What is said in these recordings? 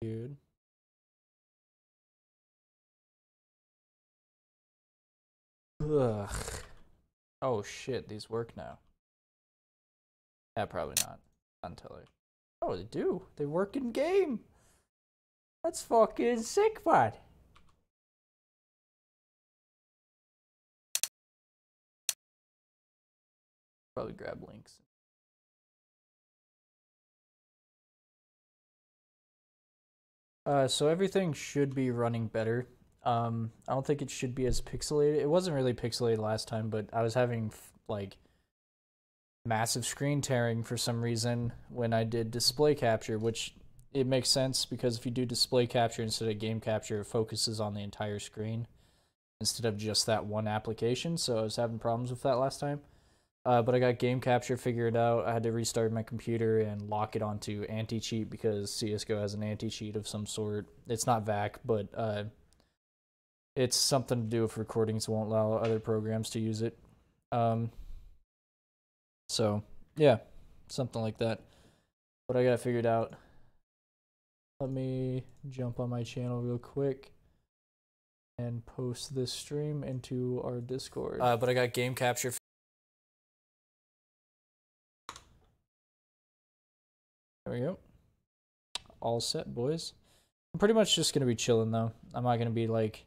Dude. Ugh. Oh shit, these work now. Yeah, probably not. Until it. Oh, they do. They work in game. That's fucking sick, bud. Probably grab links. So everything should be running better. I don't think it should be as pixelated. It wasn't really pixelated last time, but I was having like massive screen tearing for some reason when I did display capture, which it makes sense because if you do display capture instead of game capture, it focuses on the entire screen instead of just that one application. So I was having problems with that last time. But I got game capture figured out. I had to restart my computer and lock it onto anti-cheat because CSGO has an anti-cheat of some sort. It's not VAC, but it's something to do with recordings. It won't allow other programs to use it. So, yeah, something like that. But I got figured out. Let me jump on my channel real quick and post this stream into our Discord. But I got game capture. There we go. All set, boys. I'm pretty much just going to be chilling, though. I'm not going to be, like,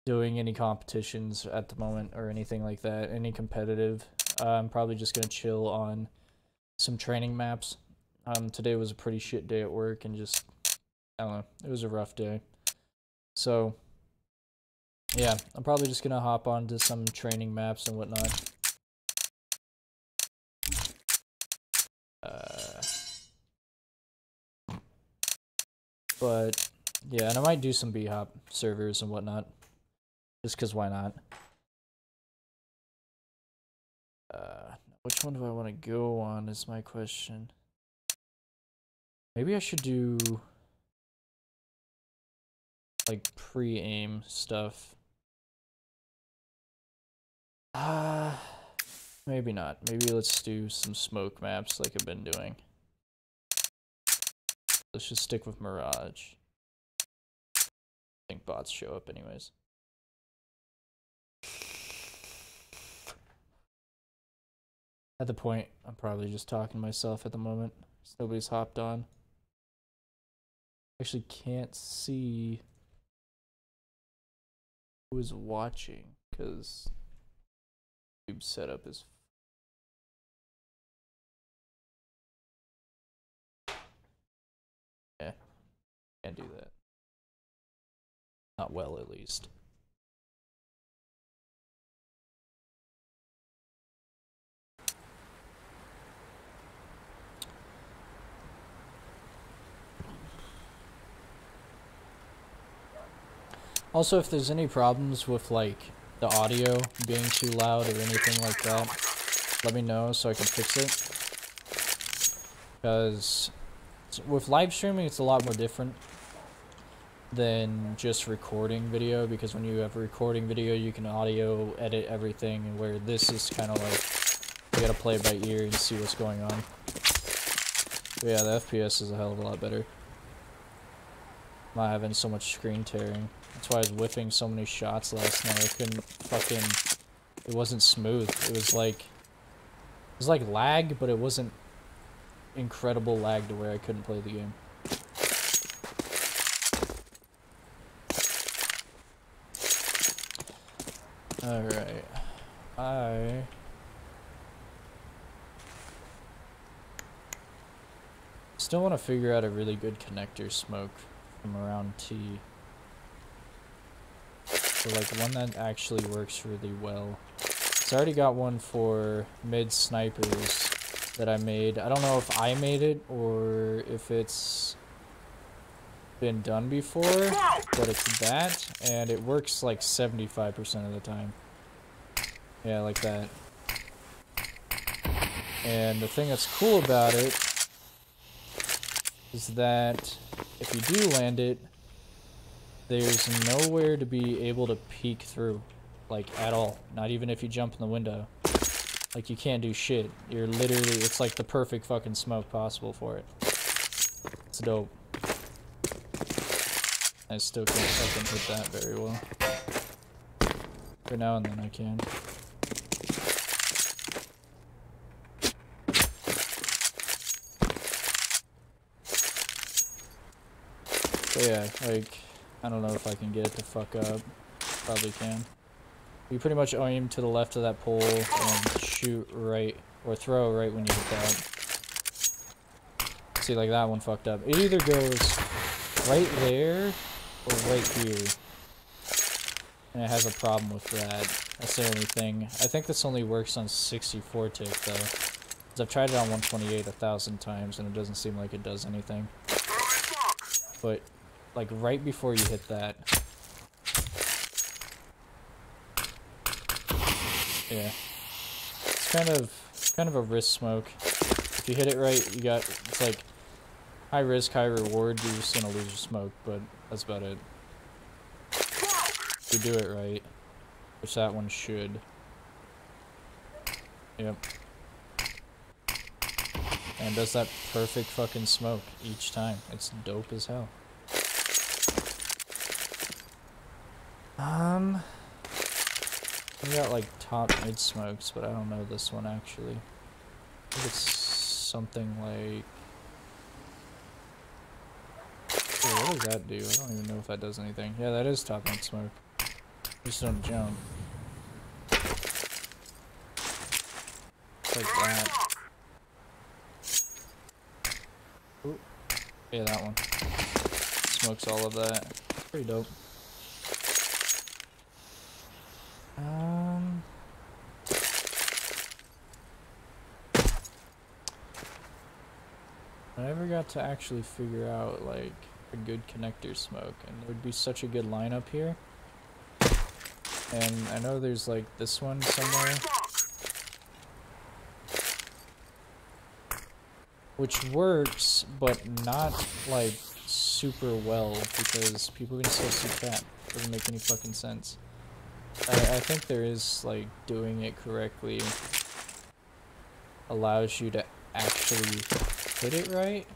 doing any competitions at the moment or anything like that. Any competitive. I'm probably just going to chill on some training maps. Today was a pretty shit day at work and just, I don't know, it was a rough day. So, yeah, I'm probably just going to hop onto some training maps and whatnot. But, yeah, and I might do some B-Hop servers and whatnot. Just because why not? Which one do I want to go on is my question. Maybe I should do, like, pre-aim stuff. Maybe not. Maybe let's do some smoke maps like I've been doing. Let's just stick with Mirage. I think bots show up anyways. At the point, I'm probably just talking to myself at the moment. Nobody's hopped on. Actually can't see who is watching because YouTube setup is. Yeah, can't do that. Not well, at least. Also, if there's any problems with, like, the audio being too loud or anything like that, let me know so I can fix it. Because with live streaming, it's a lot more different than just recording video, because when you have a recording video, you can audio edit everything, and where this is kind of like, you gotta play it by ear and see what's going on. But yeah, the FPS is a hell of a lot better. I'm not having so much screen tearing. That's why I was whiffing so many shots last night. I couldn't fucking... It wasn't smooth. It was like lag, but it wasn't incredible lag to where I couldn't play the game. Alright. I still want to figure out a really good connector smoke from around T. So like one that actually works really well. So I already got one for mid snipers that I made. I don't know if I made it or if it's been done before, but it's that, and it works like 75% of the time. Yeah, like that. And the thing that's cool about it is that if you do land it, there's nowhere to be able to peek through, like, at all. Not even if you jump in the window. Like, you can't do shit. You're literally, it's like the perfect fucking smoke possible for it. It's dope. I still can't fucking hit that very well. For now and then I can. But yeah, like, I don't know if I can get it to fuck up. Probably can. You pretty much aim to the left of that pole and shoot right, or throw right when you hit that. See, like that one fucked up. It either goes right there or right here. And it has a problem with that. That's the only thing. I think this only works on 64 tick though. Because I've tried it on 128 1,000 times and it doesn't seem like it does anything. But, like right before you hit that. Yeah. It's kind of a risk smoke. If you hit it right, you got, it's like high risk, high reward. You're just gonna lose your smoke, but that's about it. If you do it right, which that one should. Yep. And does that perfect fucking smoke each time. It's dope as hell. We got like top mid smokes, but I don't know this one actually. I think it's something like... Hey, what does that do? I don't even know if that does anything. Yeah, that is top mid smoke. Just don't jump. Like that. Ooh. Yeah, that one. Smokes all of that. Pretty dope. I never got to actually figure out like a good connector smoke, and there would be such a good lineup here. And I know there's like this one somewhere, which works, but not like super well because people can still see cat. Doesn't make any fucking sense. I think there is like doing it correctly allows you to actually hit it right,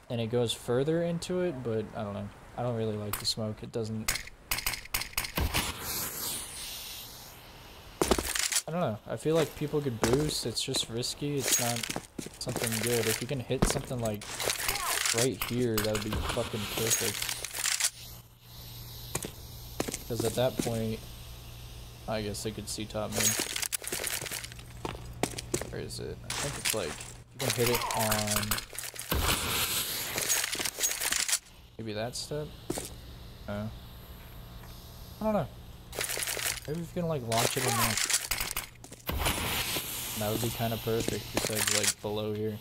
and it goes further into it, but I don't know. I don't really like the smoke. It doesn't... I don't know. I feel like people could boost. It's just risky. It's not something good. If you can hit something like right here, that would be fucking perfect. Because at that point, I guess they could see top mid. Where is it? I think it's like, you can hit it on maybe that step? No. I don't know. Maybe if you can like launch it in there. That would be kind of perfect besides like below here.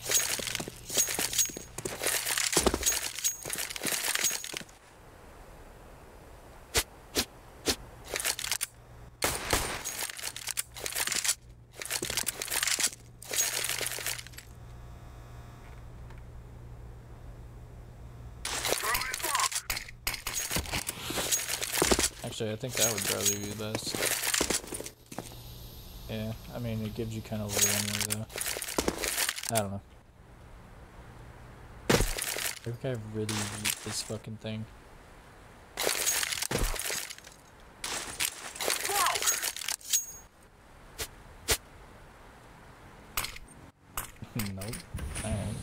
Actually, I think that would probably be the best. Yeah, I mean, it gives you kind of a one way though. I don't know. I think I really need this fucking thing. Nope. Alright.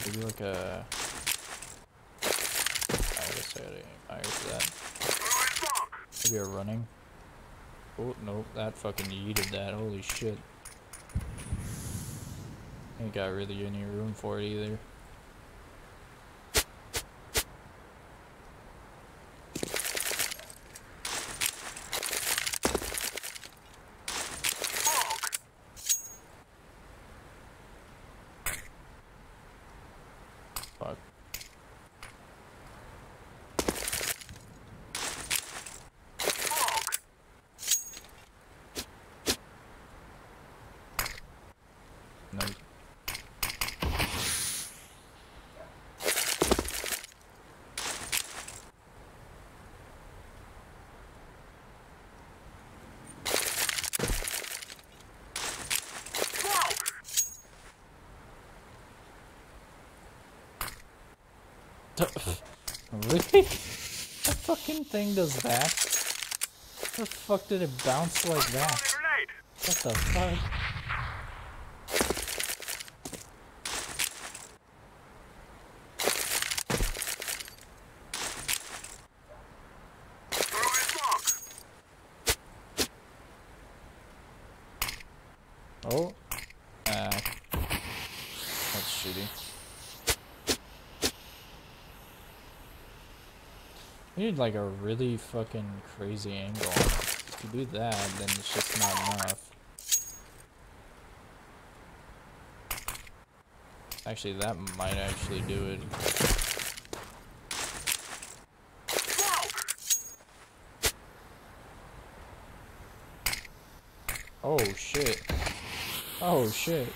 Maybe like a... I guess I gotta aim higher for that. Maybe a running. Oh, nope, that fucking yeeted that. Holy shit. Ain't got really any room for it either. Fuck. Nope. Really? That fucking thing does that? How the fuck did it bounce like that? What the fuck? Oh. That's shitty. You need like a really fucking crazy angle. If you do that, then it's just not enough. Actually, that might actually do it. Oh shit. Oh shit.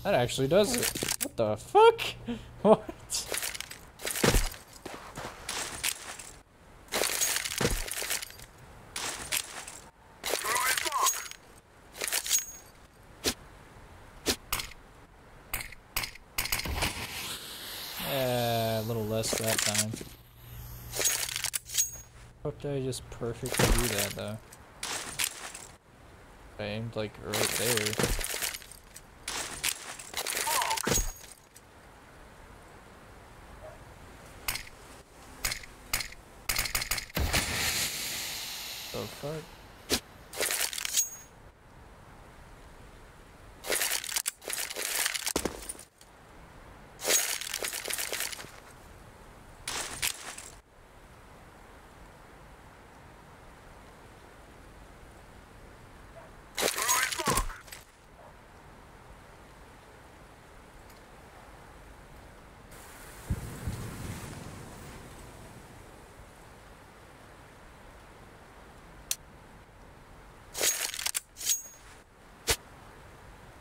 That actually does it. What the fuck? What? Yeah, a little less that time. Fuck, did I just perfectly do that though? I aimed like right there. The fuck?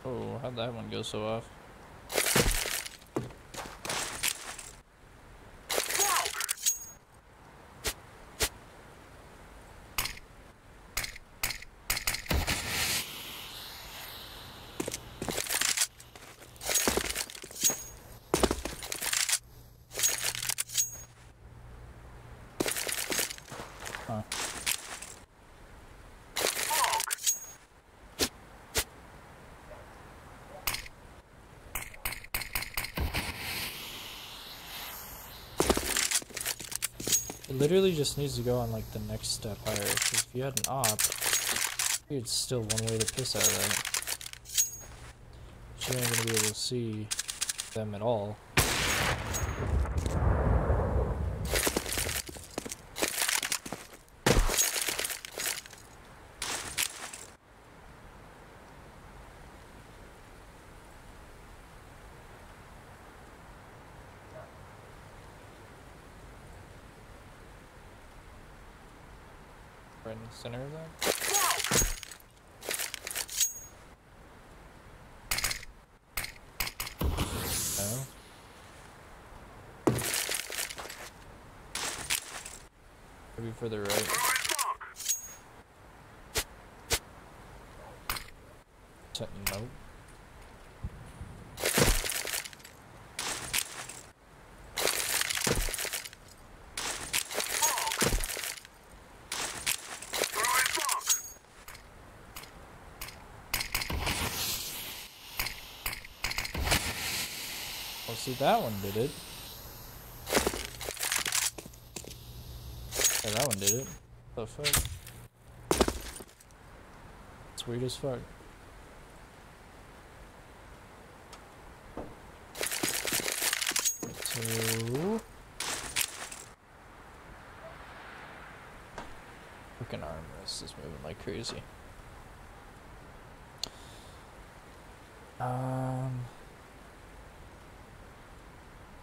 Oh, how'd that one go so off? Huh. It literally just needs to go on like the next step higher, because if you had an op, it's still one way to piss out of that. But you ain't gonna be able to see them at all. Right in the center of that. No. Maybe further right. Nope. Well, see, that one did it. Yeah, that one did it. What the fuck? It's weird as fuck. So... Fucking armrest is moving like crazy.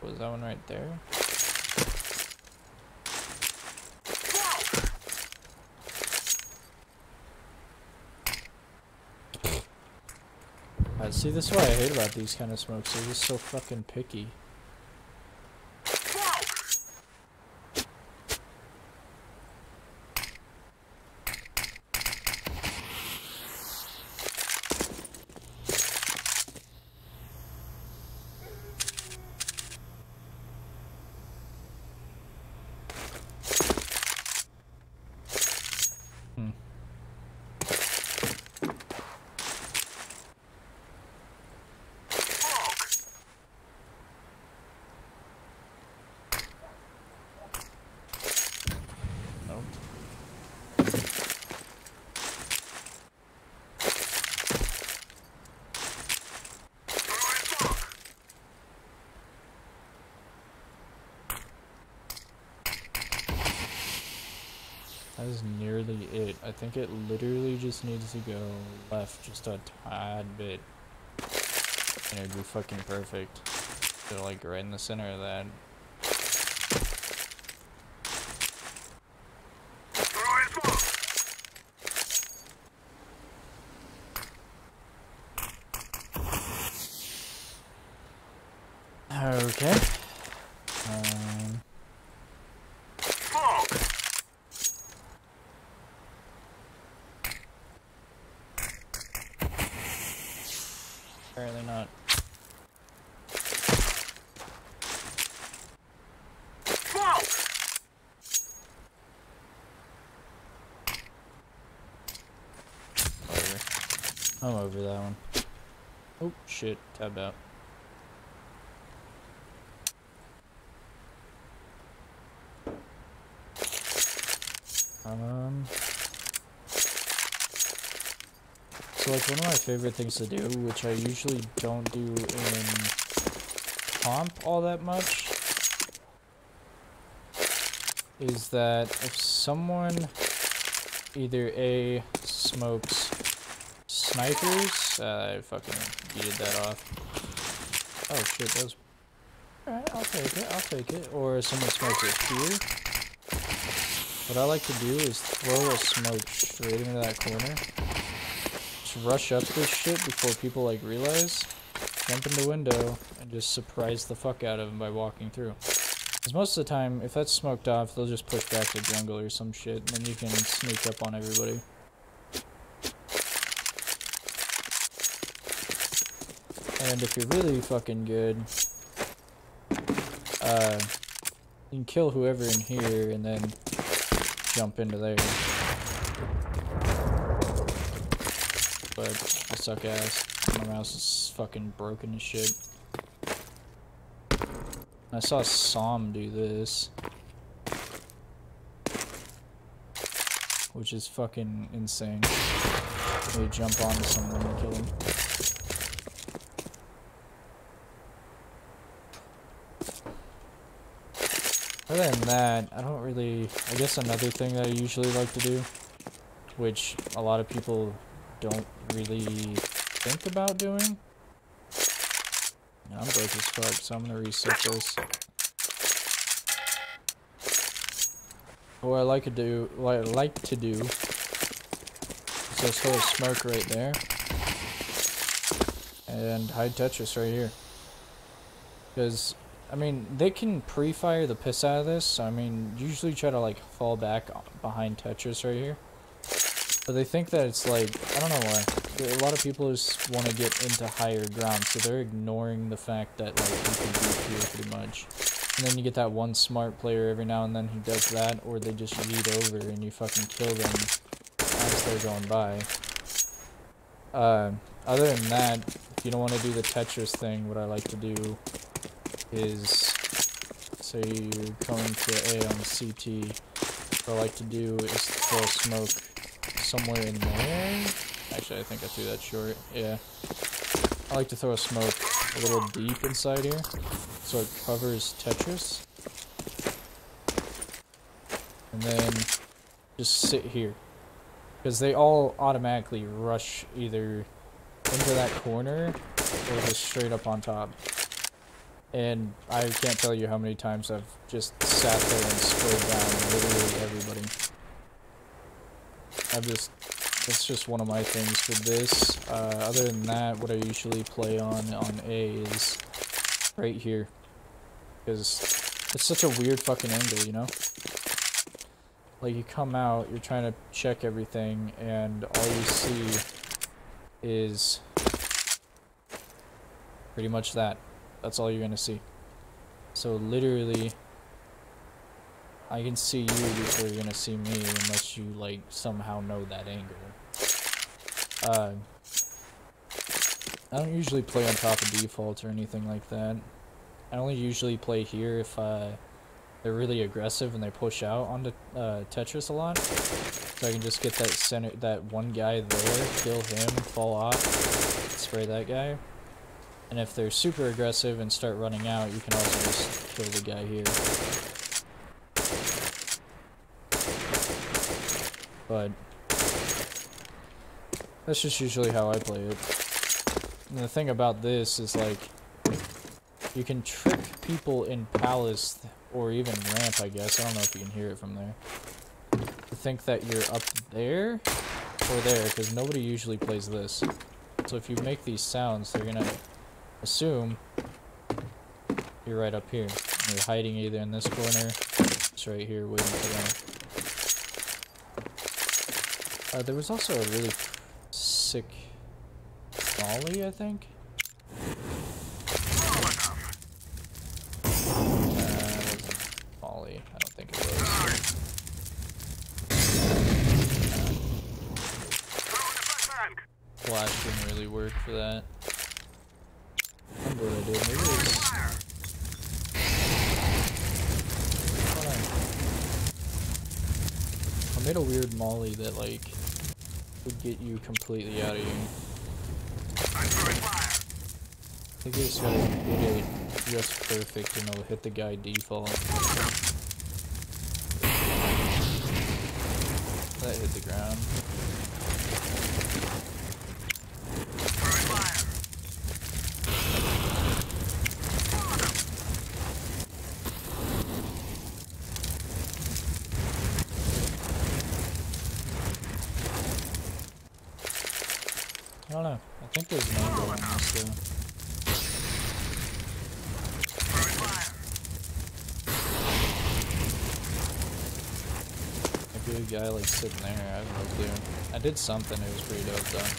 Was that one right there? See, this is what I hate about these kind of smokes. They're just so fucking picky. That is nearly it. I think it literally just needs to go left just a tad bit. And it'd be fucking perfect. So like right in the center of that. Okay. Apparently not. Whatever. I'm over that one. Oh shit, tabbed out. So like one of my favorite things to do, which I usually don't do in comp all that much, is that if someone either A, smokes snipers, I fucking yeeted that off. Oh shit, that was... Alright, I'll take it. Or someone smokes it here. What I like to do is throw a smoke straight into that corner. Just rush up this shit before people like realize. Jump in the window and just surprise the fuck out of them by walking through. Because most of the time, if that's smoked off, they'll just push back to jungle or some shit, and then you can sneak up on everybody. And if you're really fucking good, you can kill whoever in here and then jump into there. But I suck ass. My mouse is fucking broken as shit. I saw Som do this, which is fucking insane. They jump onto someone and kill him. Other than that, I don't really... I guess another thing that I usually like to do, which a lot of people don't really think about doing. I'm broke as fuck, so I'm gonna reset this. What I like to do, is just throw a smoke right there, and hide Tetris right here. Because, I mean, they can pre-fire the piss out of this, so I mean, usually try to like fall back behind Tetris right here. But they think that it's like, I don't know why. A lot of people just want to get into higher ground, so they're ignoring the fact that like you can beat here pretty much. And then you get that one smart player every now and then who does that, or they just yeet over and you fucking kill them as they're going by. Other than that, if you don't want to do the Tetris thing, what I like to do is, say you're going to A on CT, what I like to do is throw a smoke somewhere in there. Actually, I think I threw that short. Yeah. I like to throw a smoke a little deep inside here, so it covers Tetris. And then just sit here. Because they all automatically rush either into that corner or just straight up on top. And I can't tell you how many times I've just sat there and sprayed down literally everybody. That's just one of my things for this. Other than that, what I usually play on A is right here. Because it's such a weird fucking angle, you know? Like, you come out, you're trying to check everything, and all you see is pretty much that. That's all you're gonna see. So literally, I can see you before you're gonna see me, unless you like somehow know that angle. I don't usually play on top of default or anything like that. I only usually play here if they're really aggressive and they push out onto Tetris a lot. So I can just get that one guy there, kill him, fall off, spray that guy. And if they're super aggressive and start running out, you can also just kill the guy here. but that's just usually how I play it. And the thing about this is, like, you can trick people in Palace, or even Ramp, I guess. I don't know if you can hear it from there. To think that you're up there, or there, because nobody usually plays this. So if you make these sounds, they're gonna assume you're right up here. You're hiding either in this corner, it's right here waiting for them. There was also a really sick molly, I think. Molly, I don't think it was. Flash didn't really work for that. I remember what I did. Maybe it was... I made a weird molly that, like, would get you completely out of here. I think you just gotta hit it just perfect and it'll hit the guy default. That hit the ground. I don't know. I think there's an angle on this though. Maybe a guy like sitting there, I have no clue. I did something, it was pretty dope though.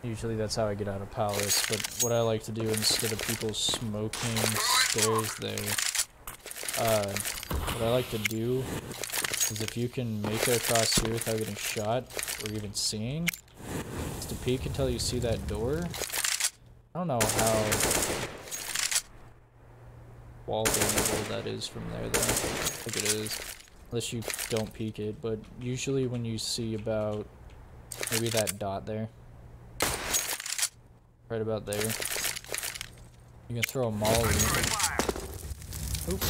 Usually that's how I get out of Palace, but what I like to do instead of people smoking stairs there, what I like to do is if you can make it across here without getting shot or even seen, is to peek until you see that door. I don't know how wall bangable that is from there though. I think it is. Unless you don't peek it, but usually when you see about maybe that dot there. Right about there. You can throw a molly. Oops.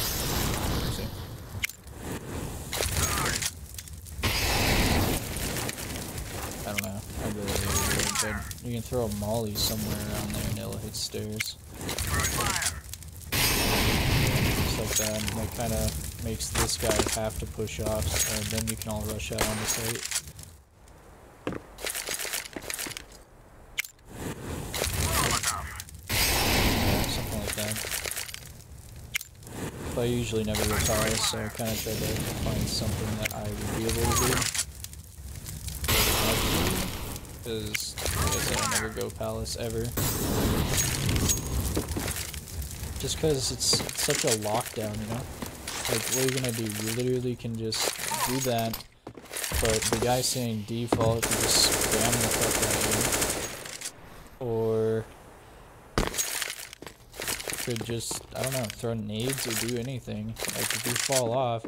See. I don't know. I really hate it, but you can throw a molly somewhere around there and it'll hit stairs. Just like that. And that kind of makes this guy have to push off, and then you can all rush out on the site. Yeah, something like that. But I usually never retire, so I kind of try to find something that I would be able to do. Because, like I said, I never go Palace ever. Just because it's such a lockdown, you know? Like, what are you gonna do? You literally can just do that, but the guy saying default can just spam the fuck out of you. Or could just, I don't know, throw nades or do anything. Like, if you fall off,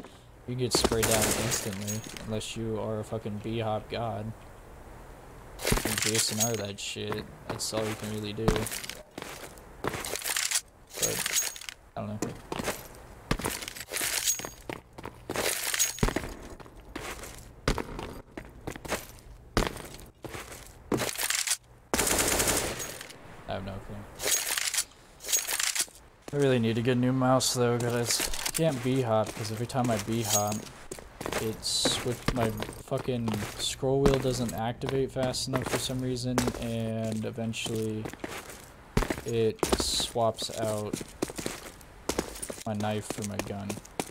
you get sprayed down instantly, unless you are a fucking B-hop god. And Jason are that shit. That's all you can really do. But, I don't know. I have no clue. I really need to get a new mouse though, guys. I can't B-hop because every time I B-hop, it's with my fucking scroll wheel doesn't activate fast enough for some reason, and eventually it swaps out my knife for my gun,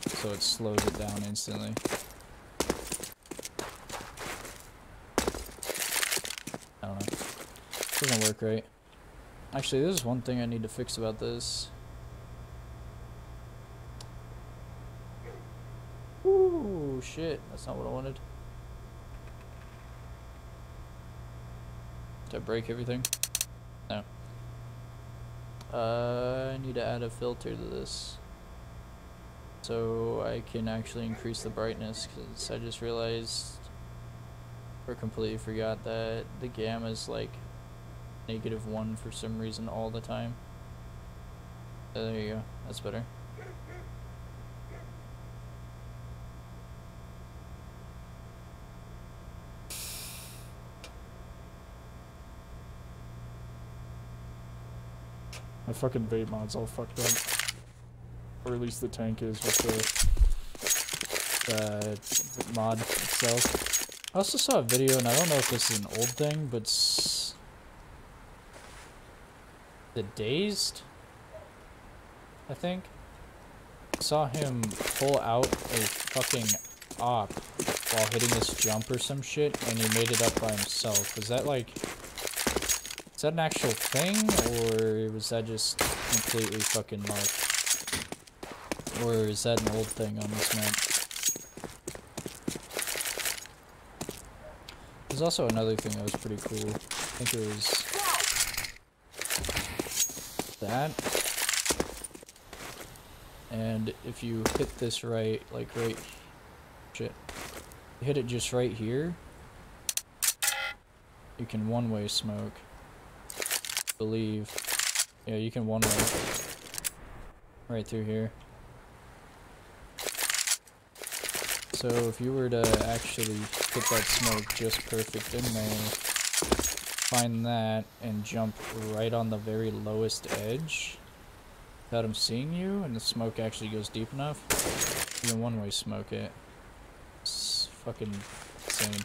so it slows it down instantly. I don't know. It doesn't work right. Actually, there's one thing I need to fix about this. Ooh, shit. That's not what I wanted. Did I break everything? No. I need to add a filter to this, so I can actually increase the brightness, because I just realized, or completely forgot, that the gamma is like -1 for some reason all the time. Oh, there you go. That's better. My fucking bait mod's all fucked up. Or at least the tank is with the mod itself. I also saw a video, and I don't know if this is an old thing, but the Dazed, I think, saw him pull out a fucking op while hitting this jump or some shit, and he made it up by himself. Was that like, is that an actual thing, or was that just completely fucking luck? Or is that an old thing on this map? There's also another thing that was pretty cool. I think it was that. And if you hit this right, like right, shit, you hit it just right here, you can one-way smoke. I believe. Yeah, you can one-way. Right through here. So if you were to actually hit that smoke just perfect in there, find that, and jump right on the very lowest edge without him seeing you, and the smoke actually goes deep enough, you can one-way smoke it. It's fucking insane.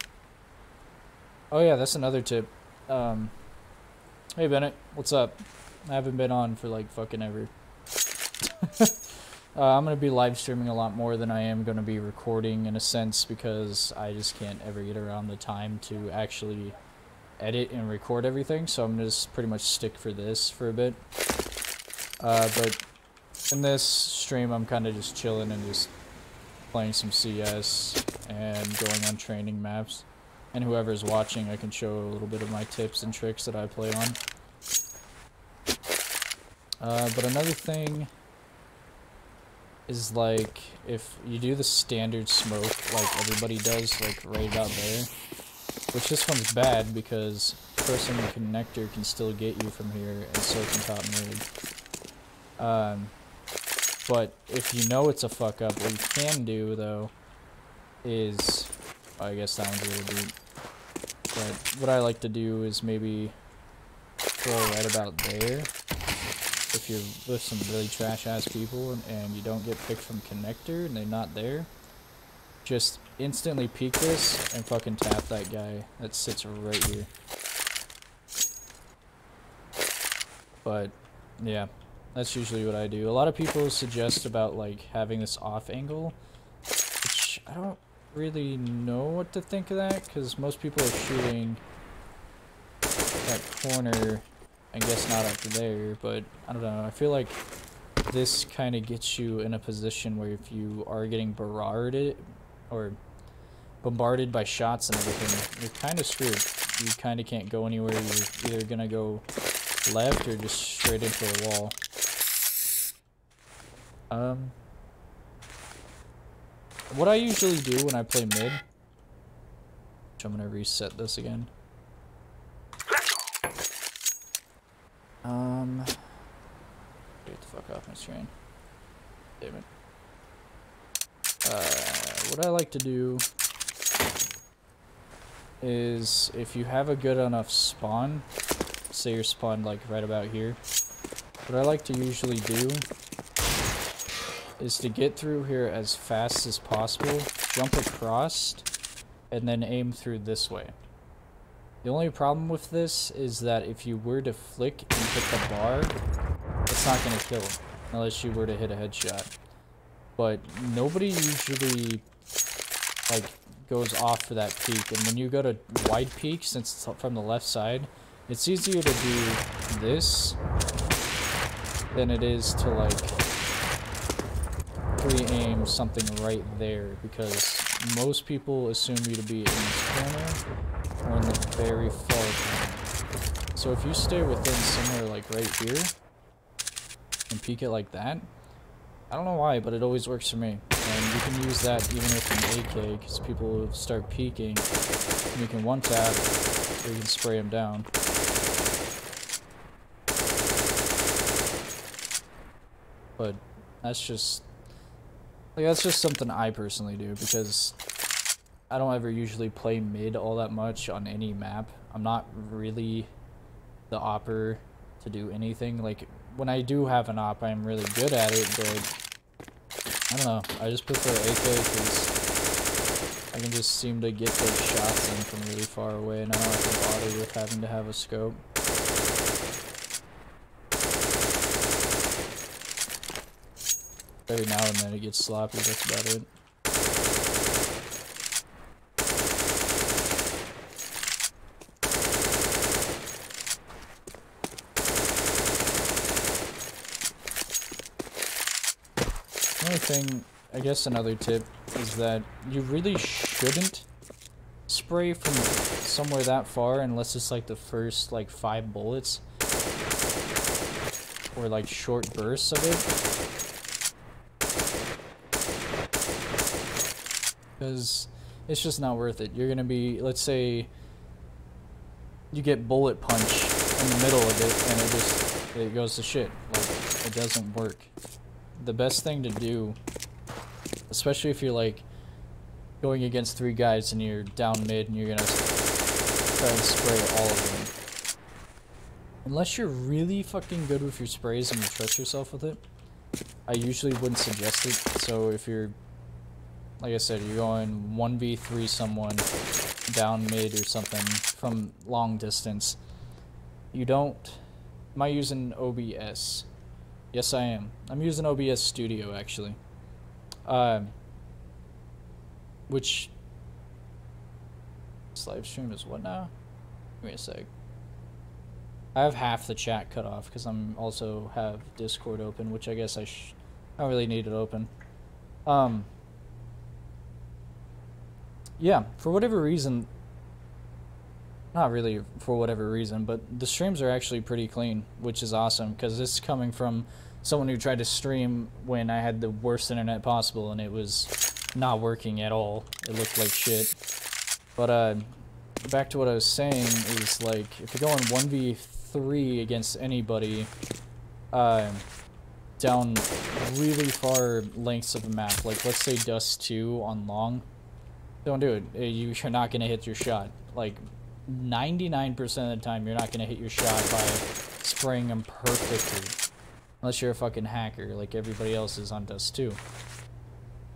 Oh yeah, that's another tip. Hey Bennett, what's up? I haven't been on for like fucking ever. I'm going to be live streaming a lot more than I am going to be recording in a sense, because I just can't ever get around the time to actually edit and record everything, so I'm just pretty much stick for this for a bit. But in this stream I'm kind of just chilling and just playing some CS and going on training maps, and whoever's watching I can show a little bit of my tips and tricks that I play on. But another thing is, like, if you do the standard smoke like everybody does, like right about there, which this one's bad because person the connector can still get you from here, and so can top mid. But if you know it's a fuck up, what you can do though is, I guess that one's a little deep, but what I like to do is maybe throw right about there. If you're with some really trash-ass people and you don't get picked from connector and they're not there, just instantly peek this and fucking tap that guy that sits right here. But, yeah, that's usually what I do. A lot of people suggest about, like, having this off angle, which I don't really know what to think of that, because most people are shooting that corner, I guess not up there, but I don't know. I feel like this kind of gets you in a position where if you are getting bombarded by shots and everything, you're kind of screwed. You kind of can't go anywhere. You're either gonna go left or just straight into a wall. What I usually do when I play mid, which I'm gonna reset this again. Get the fuck off my screen. Damn it. What I like to do is, if you have a good enough spawn, say you're spawned like right about here, what I like to usually do is to get through here as fast as possible, jump across, and then aim through this way. The only problem with this is that if you were to flick and hit the bar, it's not going to kill him, unless you were to hit a headshot. But nobody usually, like, goes off for that peak, and when you go to wide peak, since it's from the left side, it's easier to do this than it is to, like, pre-aim something right there, because most people assume you to be in this corner or in the very far corner. So if you stay within somewhere like right here and peek it like that, I don't know why, but it always works for me. And you can use that even with an AK, because people will start peeking, and you can one tap or you can spray them down. But that's just, like, that's just something I personally do, because I don't ever usually play mid all that much on any map. I'm not really the opper to do anything. Like, when I do have an op, I'm really good at it, but I don't know. I just prefer AK because I can just seem to get those shots in from really far away, and I don't have to bother with having to have a scope. Every now and then it gets sloppy, that's about it. Another thing, I guess another tip, is that you really shouldn't spray from somewhere that far unless it's like the first like 5 bullets or like short bursts of it, because it's just not worth it. You're gonna be, let's say you get bullet punch in the middle of it and it goes to shit. Like, it doesn't work. The best thing to do, especially if you're like going against 3 guys and you're down mid and you're gonna try and spray all of them, unless you're really fucking good with your sprays and you trust yourself with it, I usually wouldn't suggest it. So if you're, like I said, you're going 1v3 someone down mid or something from long distance, you don't... Am I using OBS? Yes, I am. I'm using OBS Studio, actually. Which... This live stream is what now? Give me a sec. I have half the chat cut off because I'm also have Discord open, which I guess I don't really need it open. Yeah, for whatever reason, not really for whatever reason, but the streams are actually pretty clean, which is awesome, because this is coming from someone who tried to stream when I had the worst internet possible and it was not working at all. It looked like shit. But back to what I was saying is, like, if you're going 1v3 against anybody down really far lengths of the map, like let's say Dust 2 on long, don't do it. You're not going to hit your shot. Like 99% of the time you're not going to hit your shot by spraying them perfectly. Unless you're a fucking hacker like everybody else is on Dust 2.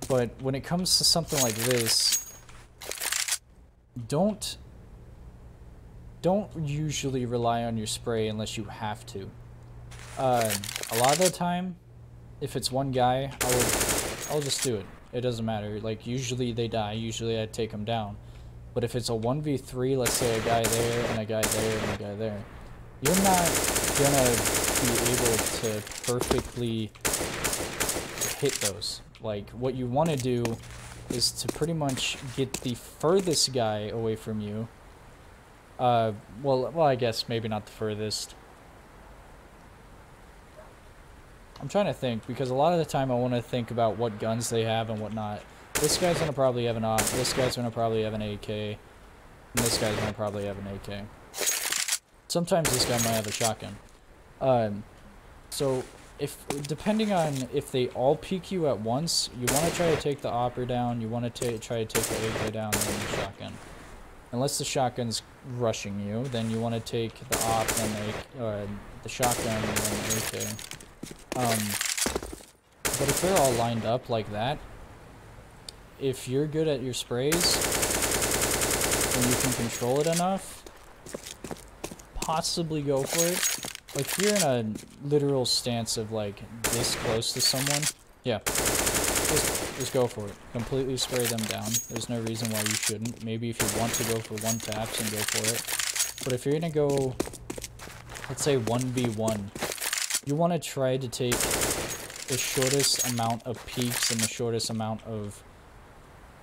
But when it comes to something like this, don't usually rely on your spray unless you have to. A lot of the time, if it's one guy, I'll just do it. It doesn't matter. Like, usually they die. Usually I take them down. But if it's a 1v3, let's say a guy there and a guy there and a guy there, you're not gonna be able to perfectly hit those. Like, what you want to do is to pretty much get the furthest guy away from you. Well, I guess maybe not the furthest. I'm trying to think, because a lot of the time I want to think about what guns they have and what not. This guy's gonna probably have an AWP, this guy's gonna probably have an AK, and this guy's gonna probably have an AK. Sometimes this guy might have a shotgun. So, depending on if they all peek you at once, you want to try to take the AWPer down, you want to try to take the AK down, and then the shotgun. Unless the shotgun's rushing you, then you want to take the AWP and the shotgun and then the AK. But if they're all lined up like that, if you're good at your sprays and you can control it enough, possibly go for it. Like, if you're in a literal stance of like this close to someone, yeah, just go for it. Completely spray them down. There's no reason why you shouldn't. Maybe if you want to go for 1 taps and go for it. But if you're gonna go, let's say 1v1, you want to try to take the shortest amount of peaks and the shortest amount of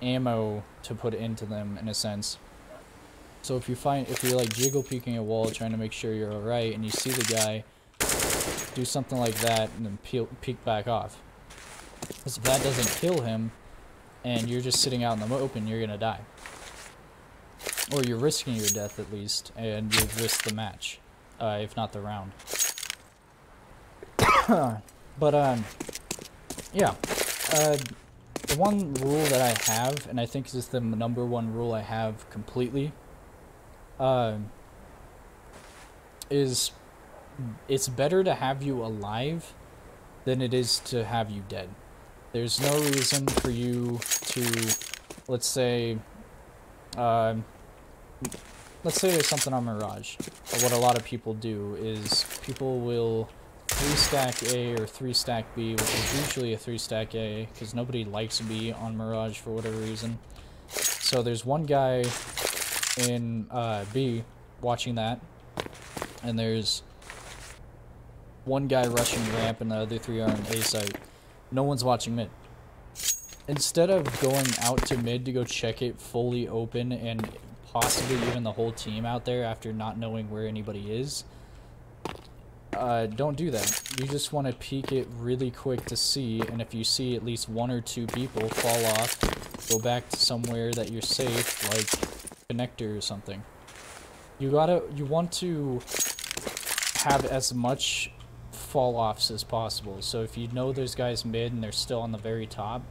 ammo to put into them, in a sense. So if you're like jiggle peeking a wall trying to make sure you're alright, and you see the guy, do something like that and then peek back off. Because if that doesn't kill him and you're just sitting out in the open, you're gonna die. Or you're risking your death at least, and you've risked the match, if not the round. But yeah, the one rule that I have, and I think this is the #1 rule I have completely, is it's better to have you alive than it is to have you dead. There's no reason for you to, let's say there's something on Mirage. What a lot of people do is people will 3-stack A or 3-stack B, which is usually a 3-stack A, because nobody likes B on Mirage for whatever reason. So there's one guy in B watching that, and there's one guy rushing ramp, and the other 3 are on A site. No one's watching mid. Instead of going out to mid to go check it fully open and possibly even the whole team out there after not knowing where anybody is, don't do that. You just want to peek it really quick to see, and if you see at least 1 or 2 people fall off, go back to somewhere that you're safe, like connector or something. You want to have as much fall-offs as possible. So if you know there's guys mid and they're still on the very top,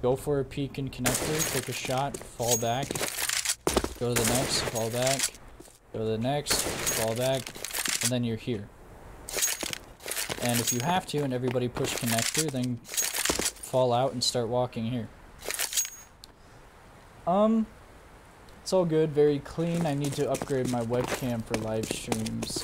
go for a peek in connector, take a shot, fall back, go to the next, fall back, go to the next, fall back, and then you're here. And if you have to and everybody push connector, then fall out and start walking here. It's all good, very clean. I need to upgrade my webcam for live streams.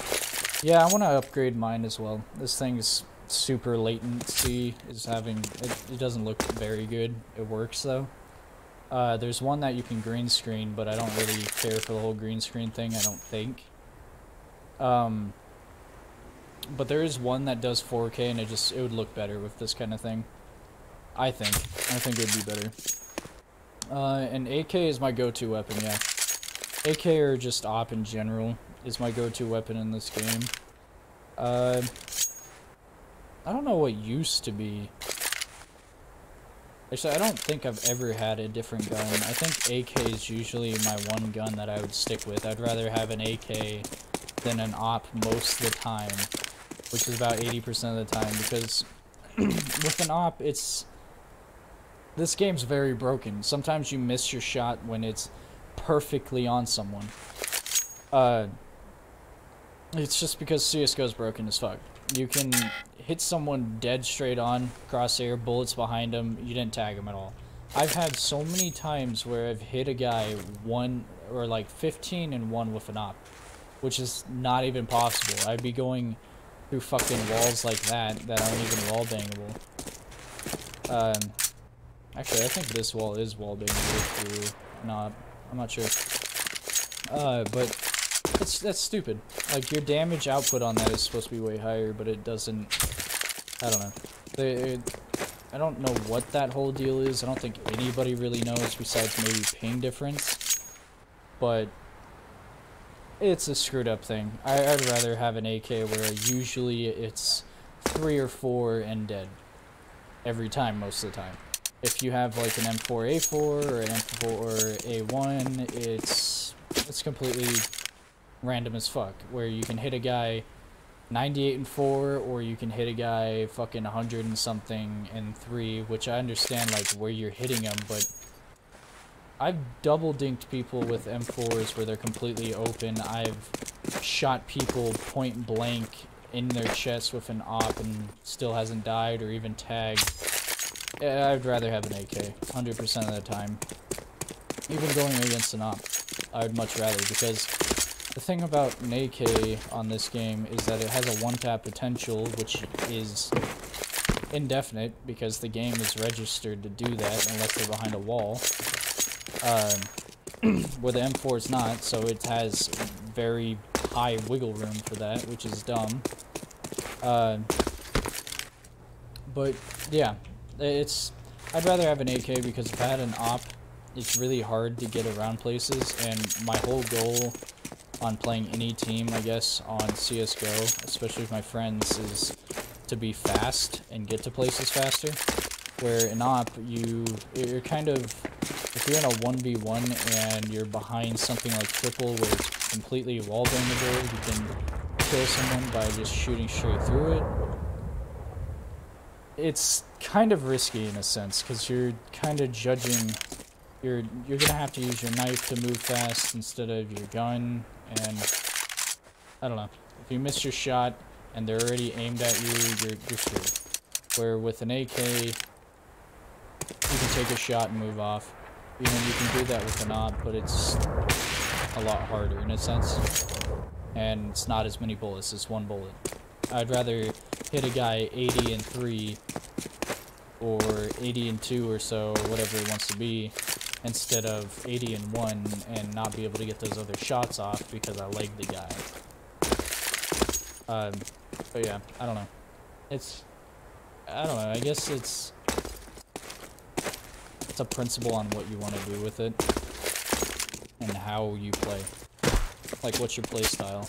Yeah, I want to upgrade mine as well. This thing's super latency, it doesn't look very good. It works though. There's one that you can green screen, but I don't really care for the whole green screen thing, I don't think. But there is one that does 4K, and it would look better with this kind of thing. I think it would be better. And AK is my go-to weapon, yeah. AK or just op in general is my go-to weapon in this game. I don't know what used to be. Actually, I don't think I've ever had a different gun. I think AK is usually my one gun that I would stick with. I'd rather have an AK than an op most of the time, which is about 80% of the time, because with an op, this game's very broken. Sometimes you miss your shot when it's perfectly on someone. It's just because CSGO is broken as fuck. You can hit someone dead straight on, crosshair, bullets behind them, you didn't tag them at all. I've had so many times where I've hit a guy 15 and 1 with an op, which is not even possible. I'd be going through fucking walls like that aren't even wall bangable. Actually, I think this wall is wall bangable through an op. I'm not sure. But that's stupid. Like, your damage output on that is supposed to be way higher, but it doesn't. I don't know. I don't know what that whole deal is. I don't think anybody really knows besides maybe ping difference. But it's a screwed up thing. I'd rather have an AK where usually it's 3 or 4 and dead. Every time, most of the time. If you have like an M4A4 or an M4A1, it's completely random as fuck, where you can hit a guy 98 and 4, or you can hit a guy fucking 100 and something and 3, which I understand like where you're hitting them, but I've double dinked people with M4s where they're completely open. I've shot people point blank in their chest with an op and still hasn't died or even tagged. I'd rather have an AK 100% of the time. Even going against an op, I would much rather, because the thing about an AK on this game is that it has a one-tap potential, which is indefinite, because the game is registered to do that unless they're behind a wall. Where the M4 is not, so it has very high wiggle room for that, which is dumb. But yeah, I'd rather have an AK, because if I had an op, it's really hard to get around places, and my whole goal on playing any team, I guess, on CSGO, especially with my friends, is to be fast and get to places faster. Where an op, you're kind of, if you're in a 1v1 and you're behind something like triple where it's completely wall bangable, you can kill someone by just shooting straight through it. It's kind of risky in a sense, because you're kind of judging, you're gonna have to use your knife to move fast instead of your gun, and I don't know. If you miss your shot and they're already aimed at you, you're screwed. Where with an AK, you can take a shot and move off. You know, you can do that with an op, but it's a lot harder in a sense. And it's not as many bullets, it's one bullet. I'd rather hit a guy 80 and 3 or 80 and 2 or so, whatever it wants to be, instead of 80 and 1 and not be able to get those other shots off because I legged the guy. But yeah, I don't know. I don't know, I guess it's a principle on what you want to do with it and how you play. Like, what's your play style?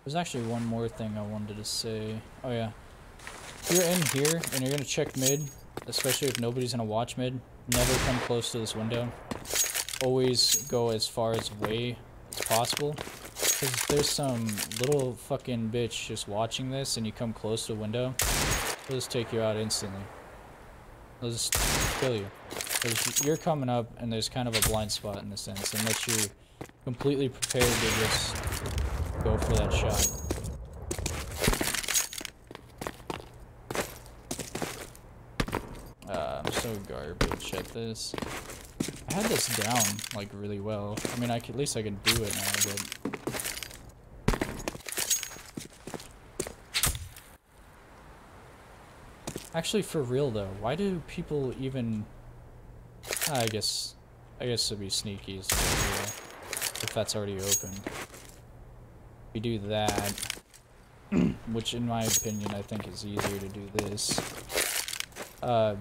There's actually one more thing I wanted to say. Oh yeah. If you're in here and you're gonna check mid, especially if nobody's gonna watch mid, never come close to this window. Always go as far away as possible. Because if there's some little fucking bitch just watching this and you come close to a window, they'll just take you out instantly. They'll just kill you. Because you're coming up and there's kind of a blind spot in a sense, unless you're completely prepared to just go for that shot. I'm so garbage at this. I had this down, like, really well. I mean, at least I can do it now, but... Actually, for real, though, why do people even... I guess it'd be sneaky, so, if that's already open. If you do that, which in my opinion, I think is easier to do this. I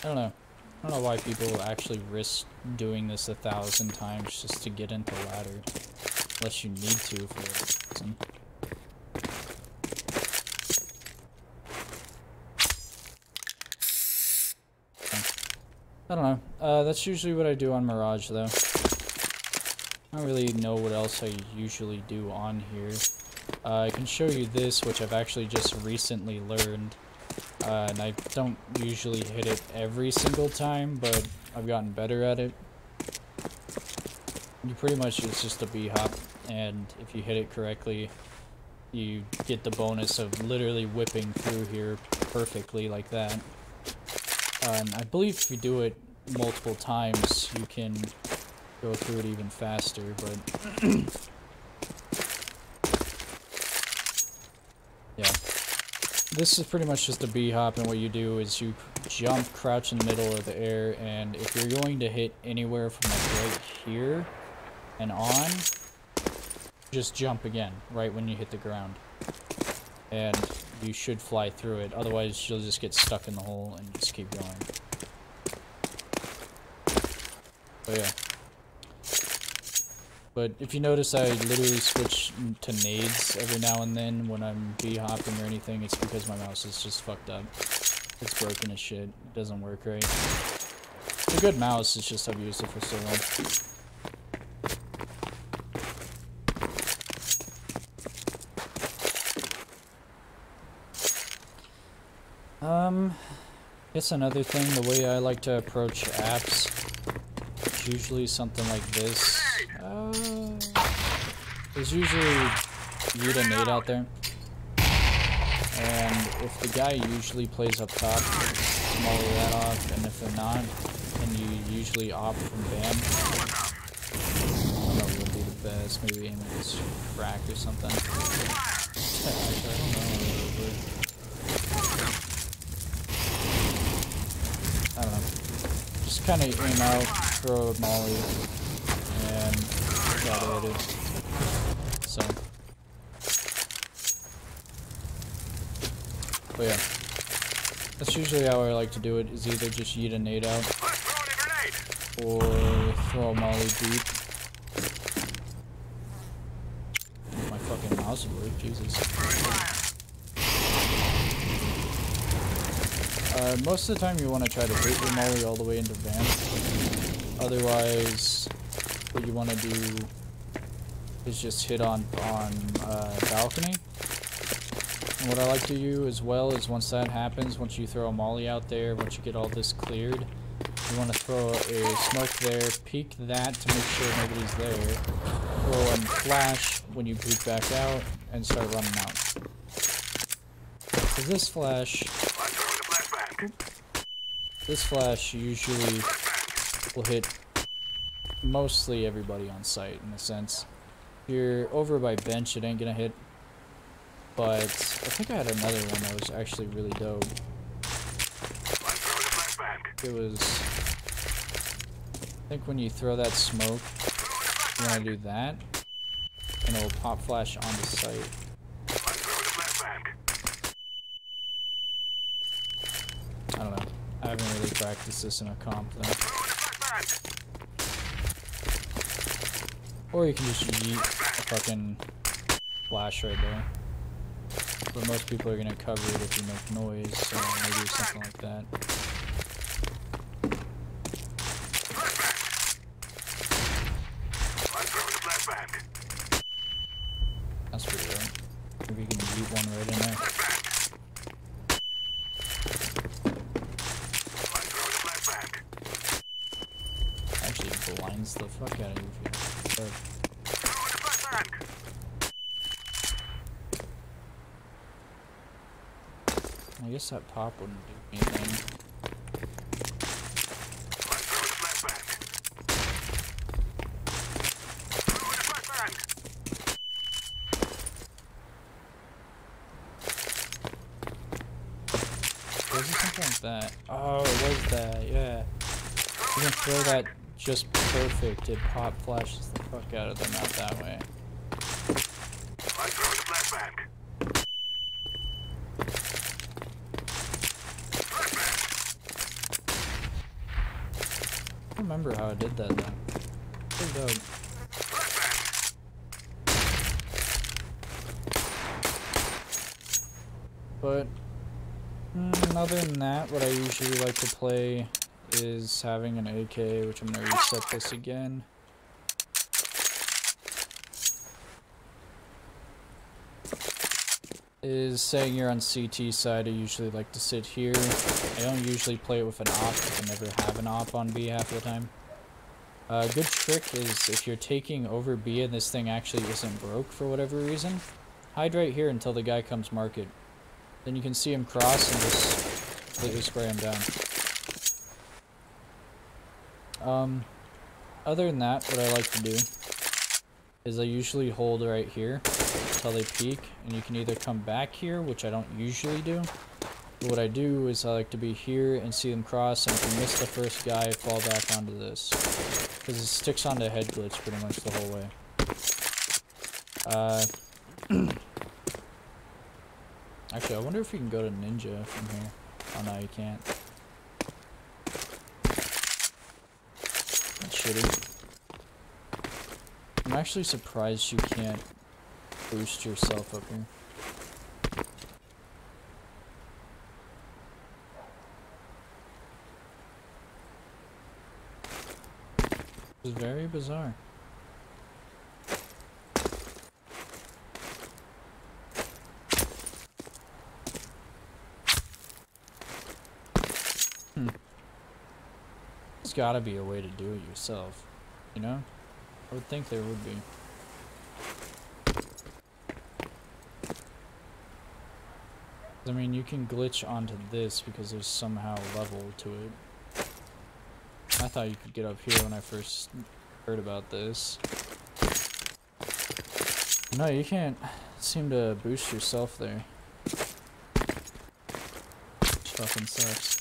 don't know. I don't know why people actually risk doing this 1,000 times just to get into ladder. Unless you need to for a reason. I don't know. That's usually what I do on Mirage, though. I don't really know what else I usually do on here. I can show you this, which I've actually just recently learned. And I don't usually hit it every single time, but I've gotten better at it. You pretty much, it's just a B-hop, and if you hit it correctly, you get the bonus of literally whipping through here perfectly like that. And I believe if you do it multiple times, you can go through it even faster, but... yeah. This is pretty much just a B-hop, and what you do is you jump, crouch in the middle of the air, and if you're going to hit anywhere from like right here and on, just jump again, right when you hit the ground. And you should fly through it, otherwise you'll just get stuck in the hole and just keep going. So yeah. But if you notice, I literally switch to nades every now and then when I'm B-hopping or anything. It's because my mouse is just fucked up. It's broken as shit. It doesn't work right. It's a good mouse, it's just I've used it for so long. I guess another thing, the way I like to approach apps, it's usually something like this. There's usually yeet a nade out there, and if the guy usually plays up top, smother that off, and if they're not, then you usually opt from ban. I don't know what would be the best, maybe aim at this crack or something. Actually, I don't know. I don't know. Just kind of aim out, throw a molly, and try to hit it. So. But yeah. That's usually how I like to do it, is either just yeet a nade out, or throw a molly deep. My fucking mouse would work, Jesus. Most of the time you want to try to hit your molly all the way into van. Otherwise, what you want to do is just hit on balcony. And what I like to do as well is once that happens, once you throw a molly out there, once you get all this cleared, you want to throw a smoke there, peek that to make sure nobody's there, throw a flash when you peek back out, and start running out. So this flash usually will hit mostly everybody on site in a sense. If you're over by bench, it ain't gonna hit. But I think I had another one that was actually really dope. It was, I think when you throw that smoke, you want to do that, and it will pop flash on the site. I don't know. I haven't really practiced this in a comp though. Or you can just yeet a fucking flash right there. But most people are gonna cover it if you make noise, so maybe something like that. That's pretty dope. Maybe you can yeet one right in there. Actually blinds the fuck out of you if you have. I guess that pop wouldn't do anything. Was it something like that? Oh, it was that, yeah. You can throw that just perfect. It pop flashes the fuck out of them out that way. I don't remember how I did that though. Pretty dope. But other than that, what I usually like to play is having an AK, which I'm gonna reset this again. Is saying you're on CT side, I usually like to sit here. I don't usually play it with an op, because I never have an op on B half the time. A good trick is if you're taking over B and this thing actually isn't broke for whatever reason, hide right here until the guy comes mark it. Then you can see him cross and just completely spray him down. Other than that, what I like to do is I usually hold right here until they peek, and you can either come back here, which I don't usually do, but what I do is I like to be here and see them cross, and if you miss the first guy, fall back onto this, because it sticks onto head glitch pretty much the whole way. Actually, I wonder if you can go to ninja from here. Oh no, you can't. That's shitty. I'm actually surprised you can't boost yourself up here. It's very bizarre. There's gotta be a way to do it yourself, you know? I would think there would be. I mean, you can glitch onto this because there's somehow level to it. I thought you could get up here when I first heard about this. No, you can't seem to boost yourself there. Which fucking sucks.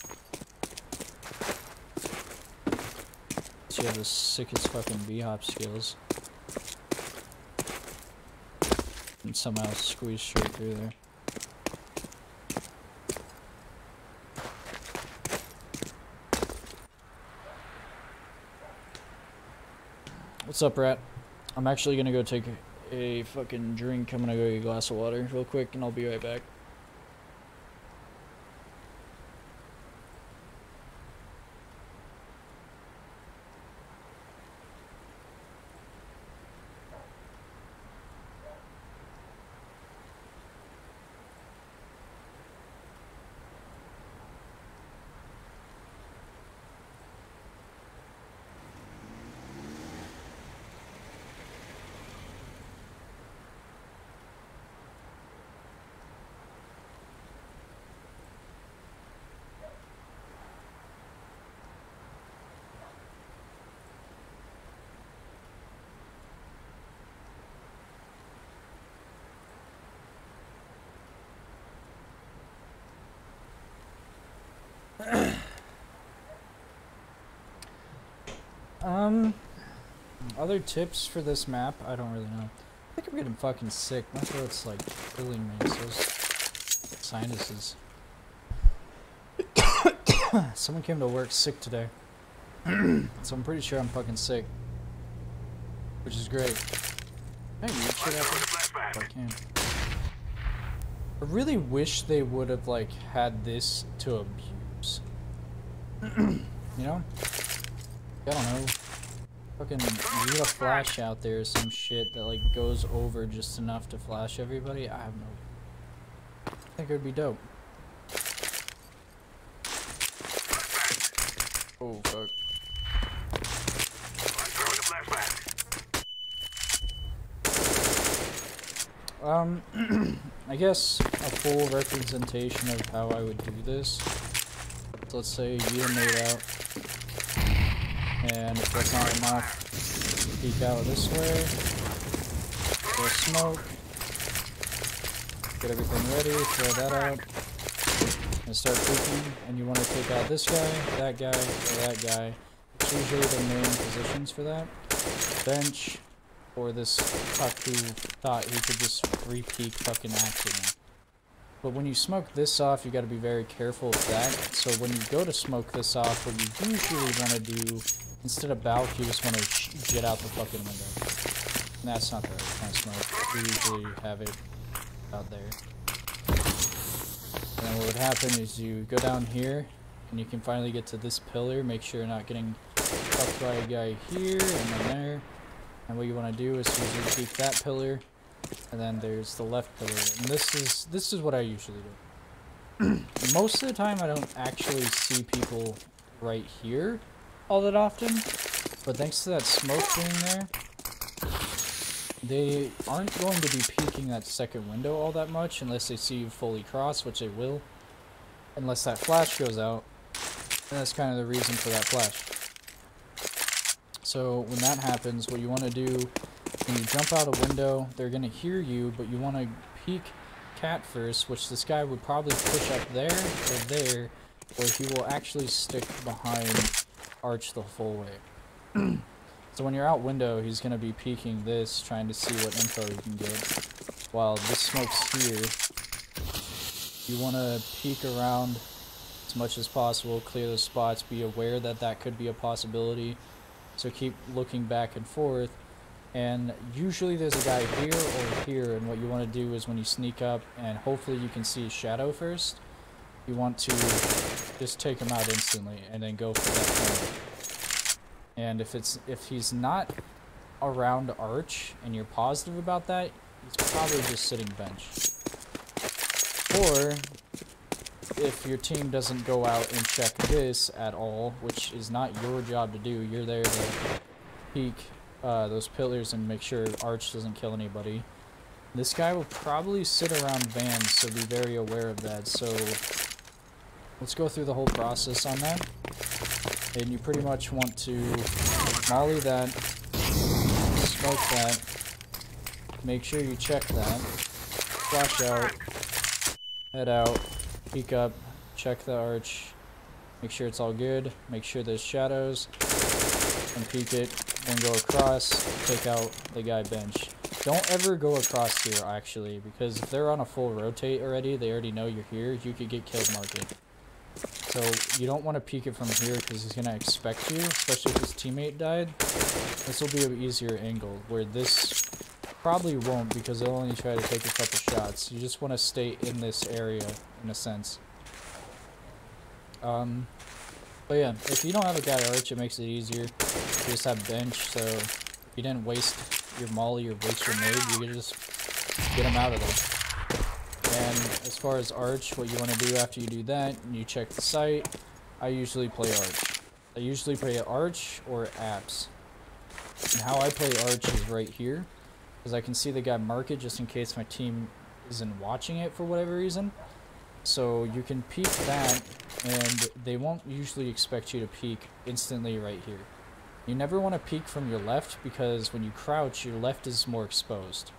You have the sickest fucking B-hop skills. And somehow squeeze straight through there. What's up, Rat? I'm actually gonna go take a fucking drink. I'm gonna go get a glass of water real quick and I'll be right back. Other tips for this map, I don't really know. I think I'm getting fucking sick. My throat's like killing me. So sinuses. Someone came to work sick today. So I'm pretty sure I'm fucking sick. Which is great. Can I eat shit after? If I can. I really wish they would have like had this to abuse. You know? I don't know. Fucking leave a flash out there or some shit that like goes over just enough to flash everybody. I have no. I think it would be dope. Oh fuck. I guess a full representation of how I would do this. So let's say you and Nate out. And if that's not enough, peek out this way. Throw smoke. Get everything ready, throw that out. And start peeking. And you want to take out this guy, or that guy. It's usually the main positions for that. Bench, or this fuck who thought he could just free peek fucking accident. But when you smoke this off, you gotta be very careful of that. So when you go to smoke this off, what you usually want to do, instead of balk, you just want to jet out the fucking window. And that's not the right kind of smoke. We usually have it out there. And then what would happen is you go down here, and you can finally get to this pillar. Make sure you're not getting fucked by a guy here, and then there. And what you want to do is usually peek that pillar, and then there's the left pillar. And this is what I usually do. Most of the time I don't actually see people right here all that often, but thanks to that smoke being there, they aren't going to be peeking that second window all that much unless they see you fully cross, which they will, unless that flash goes out. And that's kind of the reason for that flash. So when that happens, what you want to do, when you jump out a window, they're going to hear you, but you want to peek cat first, which this guy would probably push up there, or he will actually stick behind arch the full way. So when you're out window, he's going to be peeking this, trying to see what info he can get. While this smoke's here, you want to peek around as much as possible, clear the spots, be aware that that could be a possibility. So keep looking back and forth, and usually there's a guy here or here, and what you want to do is when you sneak up, and hopefully you can see his shadow first, you want to just take him out instantly, and then go for that corner. And if he's not around arch, and you're positive about that, he's probably just sitting bench. Or if your team doesn't go out and check this at all, which is not your job to do, you're there to peek those pillars and make sure arch doesn't kill anybody. This guy will probably sit around vans, so be very aware of that. So let's go through the whole process on that. And you pretty much want to molly that, smoke that, make sure you check that, flash out, head out, peek up, check the arch, make sure it's all good, make sure there's shadows, and peek it, then go across, take out the guy bench. Don't ever go across here, actually, because if they're on a full rotate already, they already know you're here, you could get killed market. So you don't want to peek it from here because he's going to expect you, especially if his teammate died. This will be an easier angle, where this probably won't because they'll only try to take a couple shots. You just want to stay in this area, in a sense. But yeah, if you don't have a guy arch, it makes it easier. You just have bench, so if you didn't waste your molly or waste your nade, you can just get him out of there. And as far as arch, what you want to do after you do that, you check the site. I usually play arch. I usually play arch or apps. And how I play arch is right here, because I can see the guy mark it just in case my team isn't watching it for whatever reason. So you can peek that, and they won't usually expect you to peek instantly right here. You never want to peek from your left, because when you crouch, your left is more exposed,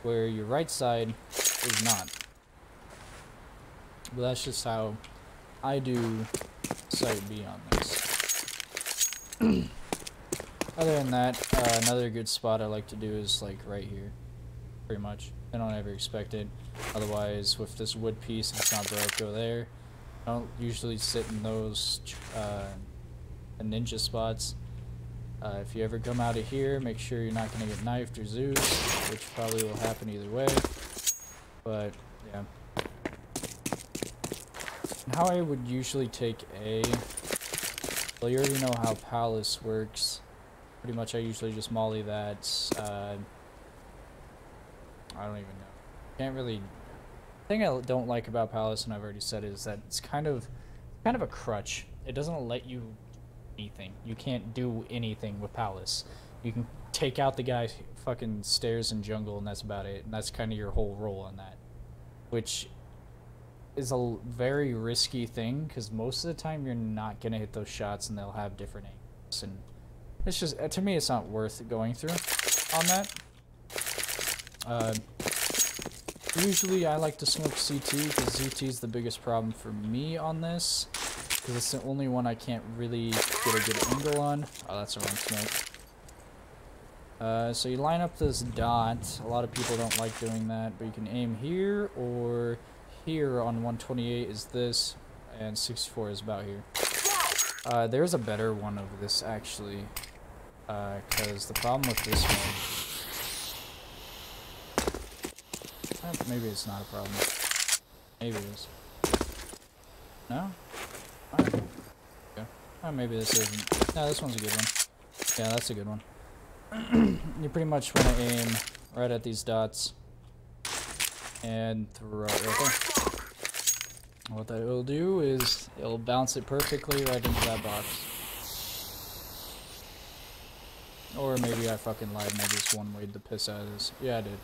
where your right side is not. But that's just how I do site B on this. other than that, another good spot I like to do is like right here, pretty much. I don't ever expect it. Otherwise, with this wood piece, if it's not broke, go there. I don't usually sit in those ninja spots. If you ever come out of here, make sure you're not going to get knifed or zoos, which probably will happen either way. But, yeah. And how I would usually take A, well, you already know how Palace works. Pretty much I usually just molly that. I don't even know. Can't really... The thing I don't like about Palace, and I've already said it, is that it's kind of a crutch. It doesn't let you anything. You can't do anything with Palace. You can take out the guy fucking stairs and jungle, and that's about it. And that's kind of your whole role on that, which is a very risky thing because most of the time you're not gonna hit those shots, and they'll have different angles. And it's just, to me, it's not worth going through on that. Usually I like to smoke CT because CT is the biggest problem for me on this. Because it's the only one I can't really get a good angle on. Oh, that's a wrong smoke. So you line up this dot. A lot of people don't like doing that, but you can aim here or here on 128 is this, and 64 is about here. There's a better one of this actually, because the problem with this one, maybe it's not a problem. Maybe it is. No? Alright. Okay. Oh, maybe this isn't. No, this one's a good one. Yeah, that's a good one. You pretty much want to aim right at these dots and throw it right there. What that will do is it'll bounce it perfectly right into that box. Or maybe I fucking lied and I just one-wayed the piss out of this. Yeah, I did.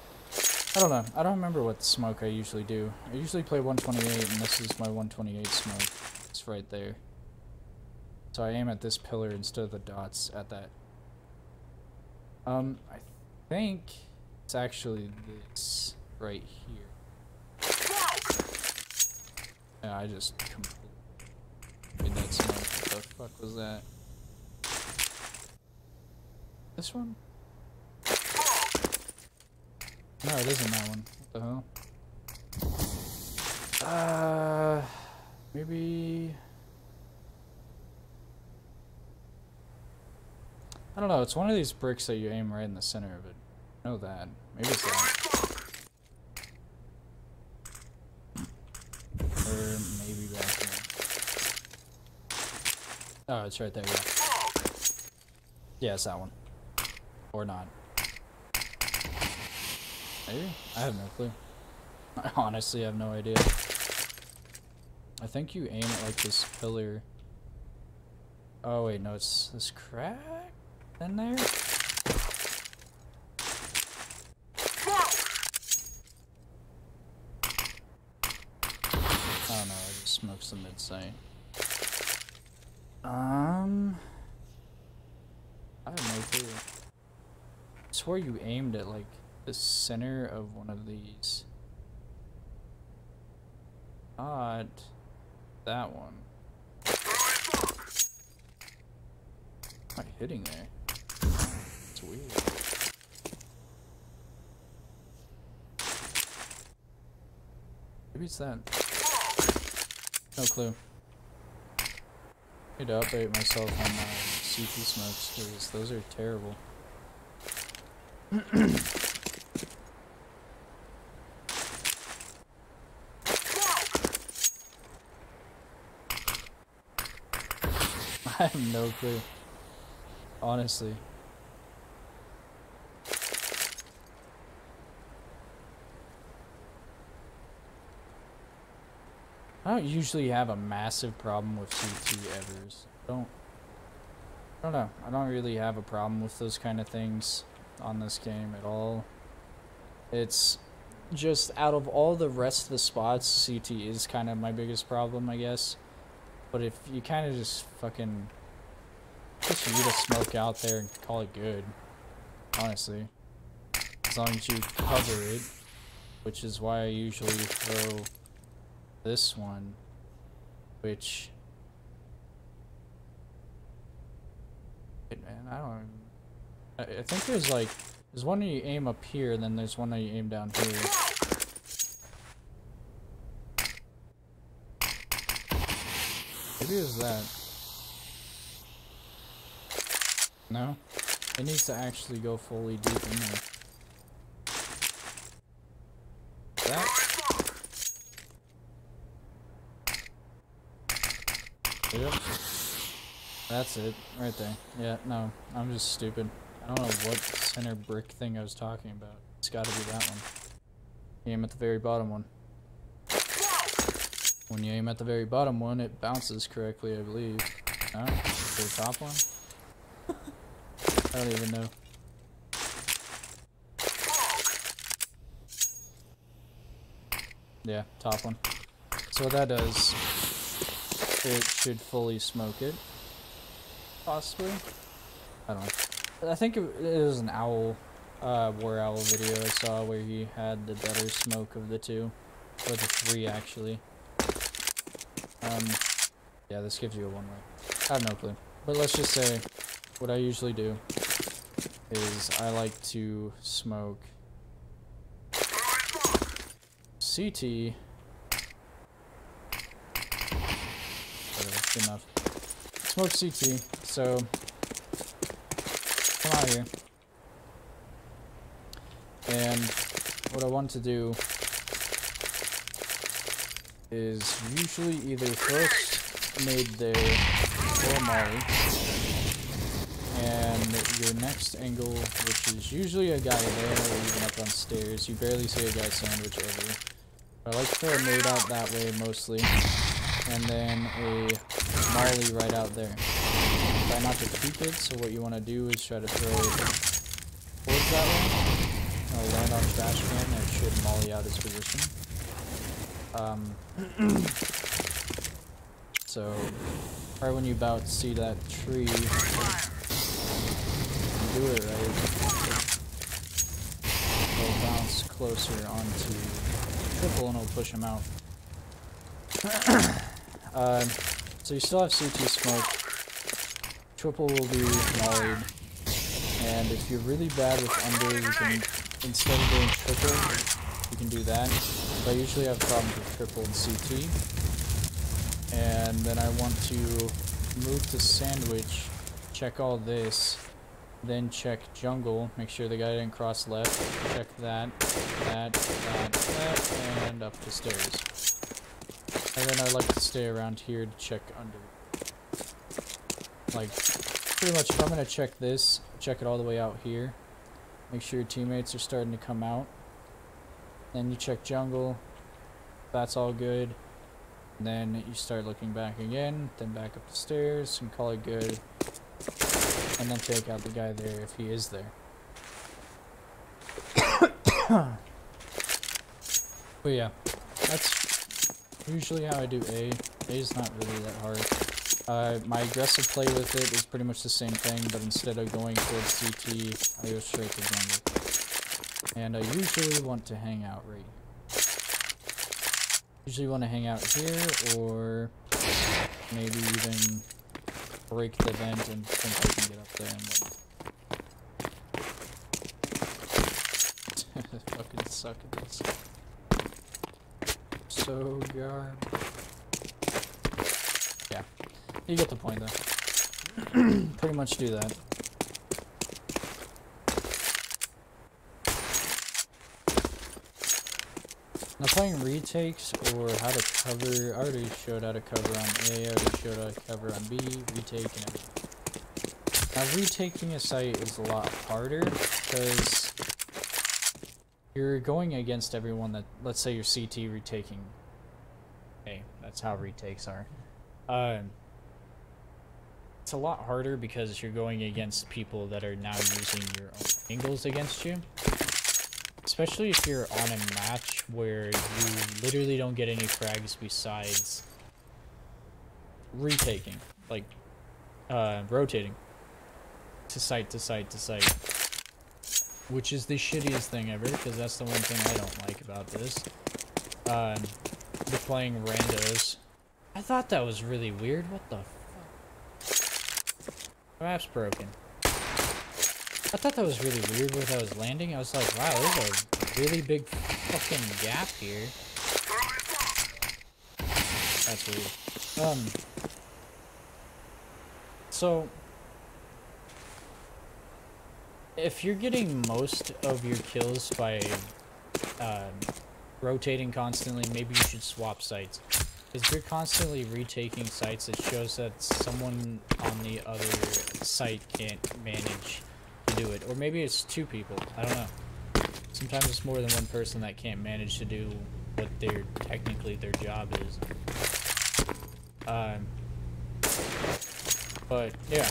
I don't know. I don't remember what smoke I usually do. I usually play 128, and this is my 128 smoke. It's right there. So I aim at this pillar instead of the dots at that. I think it's actually this right here. Yeah, I just completely made that smoke. What the fuck was that? This one? No, it isn't that one. What the hell? Maybe... I don't know, it's one of these bricks that you aim right in the center of it. I know that. Maybe it's that. Or maybe back here. Oh, it's right there, yeah. Yeah, it's that one. Or not. Maybe? I have no clue. I honestly have no idea. I think you aim at like this pillar. Oh wait, no, it's this crack in there? Oh no, I just smoked some mid-sight. I have no clue. I swear you aimed at like the center of one of these. Not that one. Am I hitting there? It's weird. Maybe it's that. No clue. I need to update myself on CT smokes because those are terrible. I have no clue. Honestly. I don't usually have a massive problem with CT evers. I don't know. I don't really have a problem with those kind of things on this game at all. It's just out of all the rest of the spots, CT is kind of my biggest problem, I guess. But if you kind of just fucking just yeet a smoke out there and call it good, honestly. As long as you cover it, which is why I usually throw this one, which... Man, I don't I think there's like, there's one that you aim up here, and then there's one that you aim down here. Maybe it was that. No? It needs to actually go fully deep in there. That? Yep. That's it, right there. Yeah, no, I'm just stupid. I don't know what center brick thing I was talking about. It's gotta be that one. Aim at the very bottom one. When you aim at the very bottom one, it bounces correctly, I believe. No? The top one? I don't even know. Yeah, top one. So what that does, it should fully smoke it. Possibly? I don't know. I think it was an owl, War Owl video I saw where he had the better smoke of the two. Or the three, actually. Yeah, this gives you a one-way. I have no clue. But let's just say, what I usually do is I like to smoke CT. Good enough. Smoke CT, so come out here. And what I want to do is usually either first mid there or molly. And your next angle, which is usually a guy there or even up on stairs, you barely see a guy sandwich ever. But I like to throw a nade out that way mostly. And then a molly right out there. Try not to peek it, so what you want to do is try to throw it towards that way. It'll land on trash can and it should molly out its position. So, right when you about see that tree, do it right, it'll bounce closer onto triple and it'll push him out. So you still have CT smoke. Triple will be mollied. And if you're really bad with under, you can, instead of doing triple, you can do that. But I usually have problems with triple and CT. And then I want to move to sandwich, check all this, then check jungle, make sure the guy didn't cross left, check that, and up the stairs. And then I like to stay around here to check under. Like, pretty much if I'm going to check this, check it all the way out here. Make sure your teammates are starting to come out. Then you check jungle. That's all good. And then you start looking back again, then back up the stairs and call it good. And then take out the guy there if he is there. But yeah, that's usually how I do A. A is not really that hard. My aggressive play with it is pretty much the same thing, but instead of going towards CT, I go straight to jungle. And I usually want to hang out right here. Usually want to hang out here, or maybe even break the vent and think I can get up there and whatnot. Fucking suck at this. So garb. Yeah, you get the point though. Pretty much do that. Now playing retakes or how to cover, I already showed how to cover on A, I already showed how to cover on B, retake and everything. Now retaking a site is a lot harder because you're going against everyone that, let's say you're CT retaking A, that's how retakes are. It's a lot harder because you're going against people that are now using your own angles against you. Especially if you're on a match where you literally don't get any frags besides retaking, like rotating to site to site to site, which is the shittiest thing ever because that's the one thing I don't like about this. The playing randos. I thought that was really weird. What the fuck? The map's broken. I thought that was really weird where that was landing. I was like, wow, there's a really big fucking gap here. That's weird. So if you're getting most of your kills by rotating constantly, maybe you should swap sites. If you're constantly retaking sites, it shows that someone on the other site can't manage to do it. Or maybe it's two people. I don't know. Sometimes it's more than one person that can't manage to do what technically their job is. But yeah,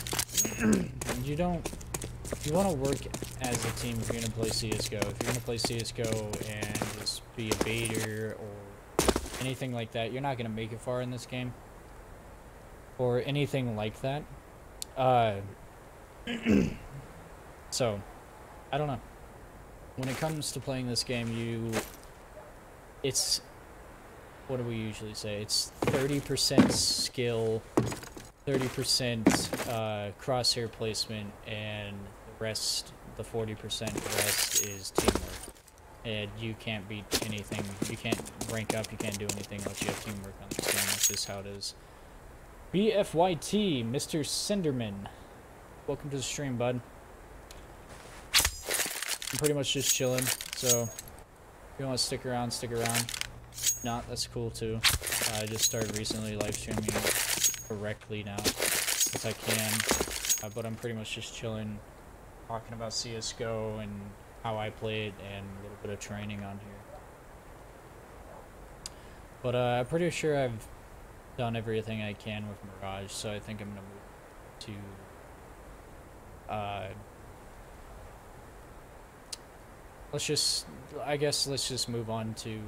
you want to work as a team if you're going to play CSGO. If you're going to play CSGO and just be a baiter or anything like that, you're not going to make it far in this game. Or anything like that. So, I don't know. When it comes to playing this game, it's, what do we usually say? It's 30% skill, 30% crosshair placement, and the rest, the 40% rest is teamwork. And you can't beat anything, you can't rank up, you can't do anything unless you have teamwork on this game. That's just how it is. BFYT, Mr. Cinderman. Welcome to the stream, bud. I'm pretty much just chilling, so if you want to stick around, stick around. If not, that's cool too. I just started recently live streaming correctly now, since I can. But I'm pretty much just chilling, talking about CSGO and how I play it, and a little bit of training on here. But I'm pretty sure I've done everything I can with Mirage, so I think I'm gonna move to let's just move on to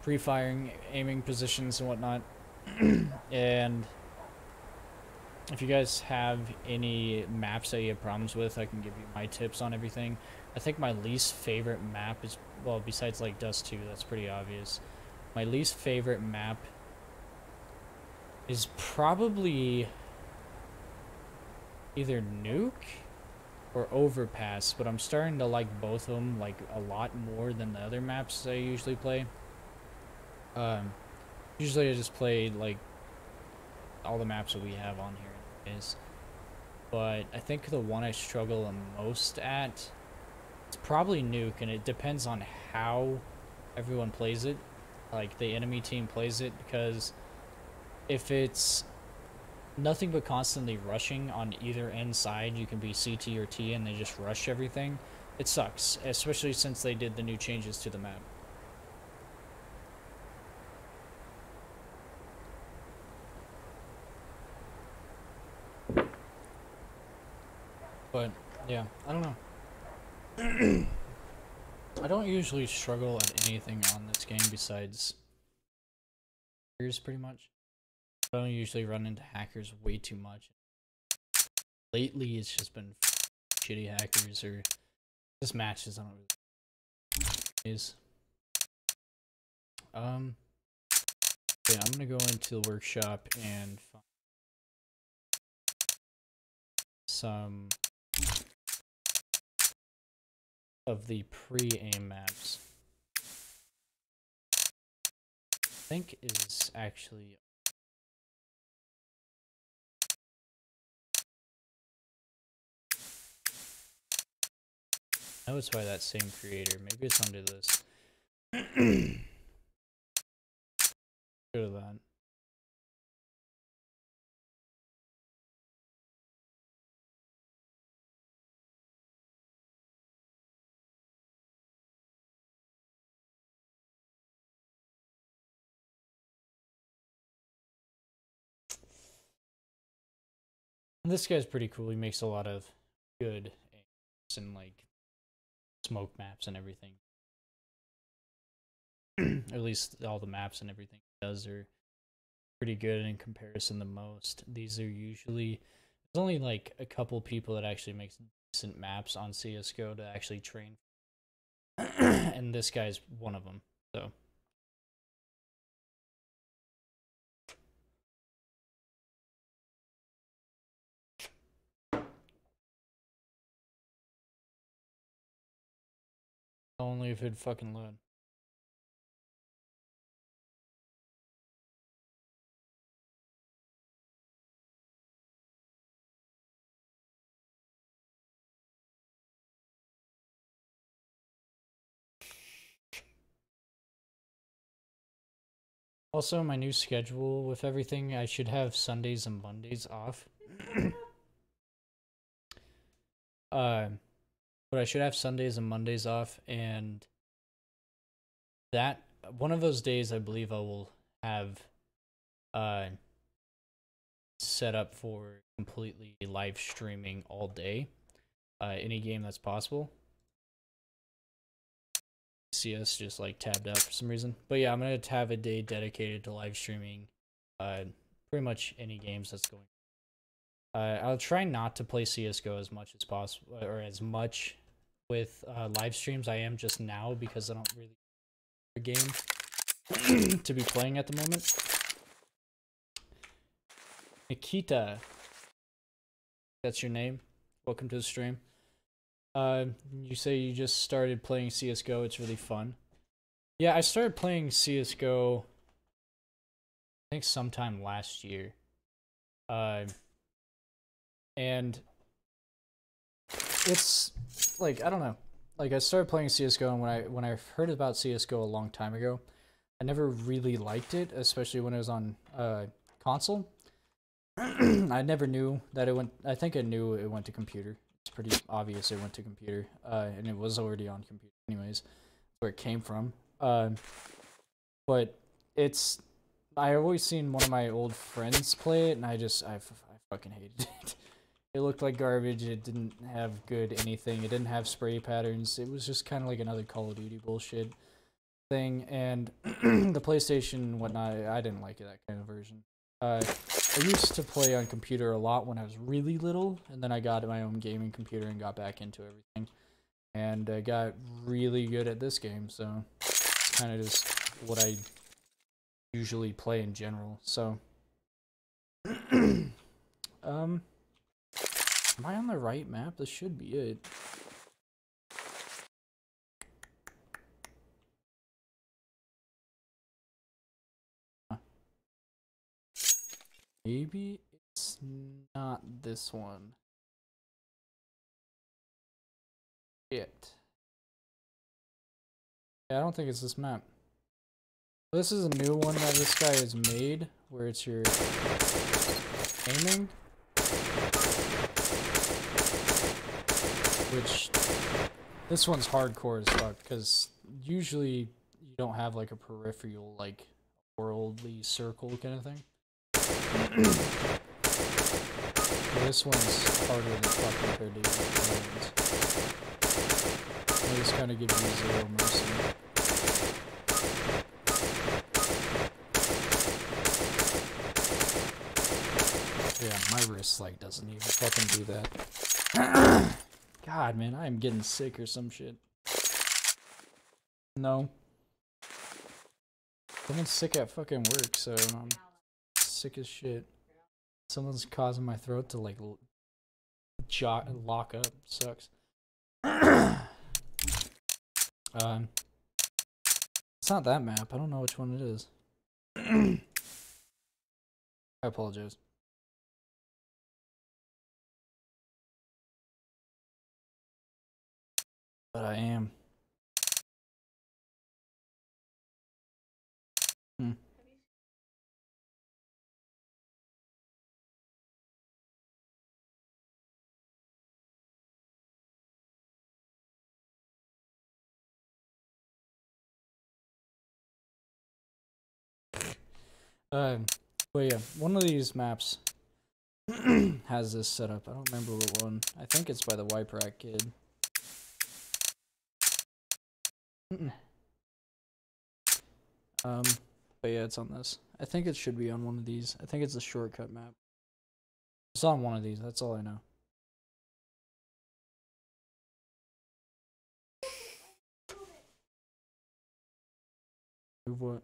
pre-firing, aiming positions and whatnot. And if you guys have any maps that you have problems with, I can give you my tips on everything. I think my least favorite map is, well, besides like Dust 2, that's pretty obvious. My least favorite map is probably either Nuke or Overpass, but I'm starting to like both of them like a lot more than the other maps I usually play. Usually I just play like all the maps that we have on here is, but I think the one I struggle the most at, it's probably Nuke, and it depends on how everyone plays it, like the enemy team plays it, because if it's nothing but constantly rushing on either end side, you can be CT or T and they just rush everything, it sucks, especially since they did the new changes to the map. But yeah, I don't know. I don't usually struggle at anything on this game besides hackers, pretty much. I don't usually run into hackers way too much. Lately, it's just been shitty hackers or just matches. I don't really. Yeah, I'm gonna go into the workshop and find some of the pre-aim maps. I think is actually. I know it's by that same creator. Maybe it's under this. Go to that. And this guy's pretty cool. He makes a lot of good aims and like smoke maps and everything. At least all the maps and everything he does are pretty good in comparison to most. These are usually, there's only like a couple people that actually make decent maps on CSGO to actually train. And this guy's one of them. So Only if it fucking load. Also, my new schedule with everything, I should have Sundays and Mondays off. But I should have Sundays and Mondays off, and that one of those days I believe I will have set up for completely live streaming all day. Any game that's possible. CS just like tabbed out for some reason. But yeah, I'm gonna have a day dedicated to live streaming pretty much any games that's going. I'll try not to play CSGO as much as possible, or as much with live streams. I am just now because I don't really have a game to be playing at the moment. Nikita, that's your name. Welcome to the stream. You say you just started playing CSGO. It's really fun. Yeah, I started playing CSGO, I think sometime last year. And it's like, I don't know. Like, I started playing CSGO, and when I heard about CSGO a long time ago, I never really liked it, especially when it was on console. I never knew that it went. I think I knew it went to computer. It's pretty obvious it went to computer, and it was already on computer anyways, where it came from. But it's, I always seen one of my old friends play it, and I fucking hated it. It looked like garbage. It didn't have good anything. It didn't have spray patterns. It was just kind of like another Call of Duty bullshit thing. And the PlayStation and whatnot, I didn't like it, that kind of version. I used to play on computer a lot when I was really little, and then I got my own gaming computer and got back into everything. And I got really good at this game, so it's kind of just what I usually play in general. So, am I on the right map? This should be it. Maybe it's not this one. Shit. Yeah, I don't think it's this map. This is a new one that this guy has made, where it's your aiming. Which, this one's hardcore as fuck, because usually you don't have like a peripheral, like, worldly circle kind of thing. This one's harder than fuck compared to the other ones. They just kind of give you zero mercy. Yeah, my wrist like doesn't even fucking do that. God, man, I am getting sick or some shit. No. Someone's sick at fucking work, so I'm sick as shit. Someone's causing my throat to like lock up. Sucks. It's not that map. I don't know which one it is. I apologize. But I am. But yeah, one of these maps has this setup. I don't remember what one. I think it's by the Wipe Rack kid. But yeah, it's on this. I think it should be on one of these. I think it's a shortcut map. It's on one of these, that's all I know. Move what?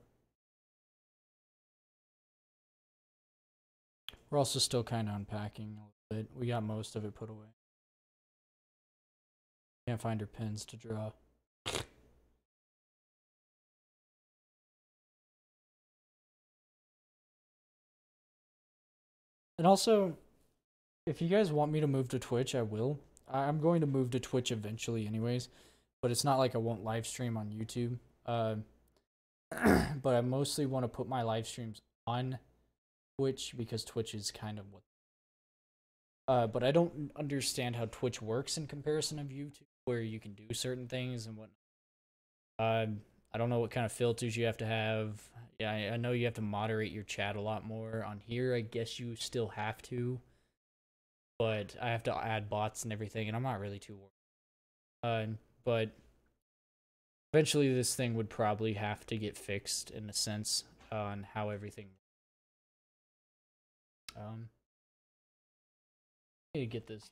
We're also still kind of unpacking a little bit. We got most of it put away. Can't find her pins to draw. And also, if you guys want me to move to Twitch, I will. I'm going to move to Twitch eventually anyways, but it's not like I won't live stream on YouTube. But I mostly want to put my live streams on Twitch because Twitch is kind of what. But I don't understand how Twitch works in comparison of YouTube, where you can do certain things and whatnot. I don't know what kind of filters you have to have. Yeah, I know you have to moderate your chat a lot more. On here, I guess you still have to. But I have to add bots and everything, and I'm not really too worried. But eventually this thing would probably have to get fixed in a sense on how everything. I need to get this.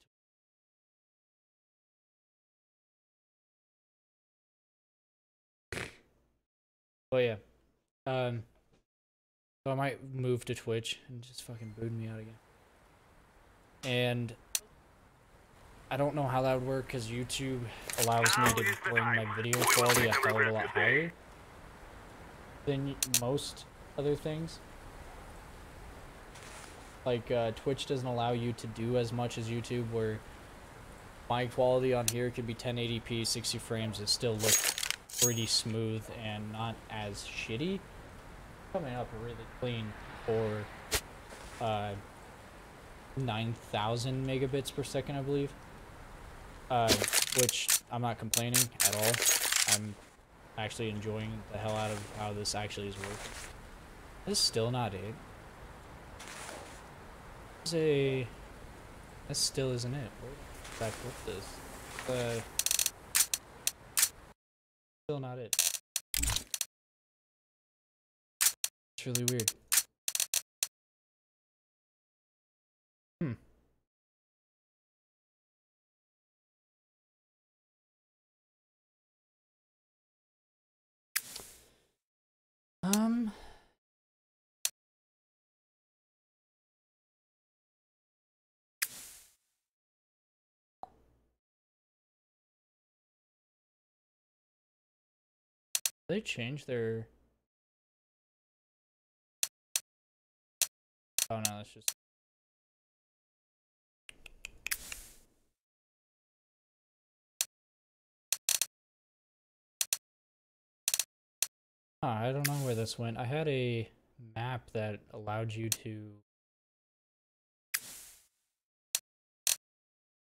Oh yeah. So I might move to Twitch and just fucking boot me out again. And I don't know how that would work because YouTube allows me to bring my video quality a hell of a lot higher than most other things. Like Twitch doesn't allow you to do as much as YouTube, where my quality on here could be 1080p, 60 frames, it still looks pretty smooth and not as shitty. Coming up really clean for 9,000 megabits per second, I believe. Which I'm not complaining at all. I'm actually enjoying the hell out of how this actually is working. This is still not it. That still isn't it. What the fuck with this? Still not it. It's really weird. They changed their. Oh no, that's just. I don't know where this went. I had a map that allowed you to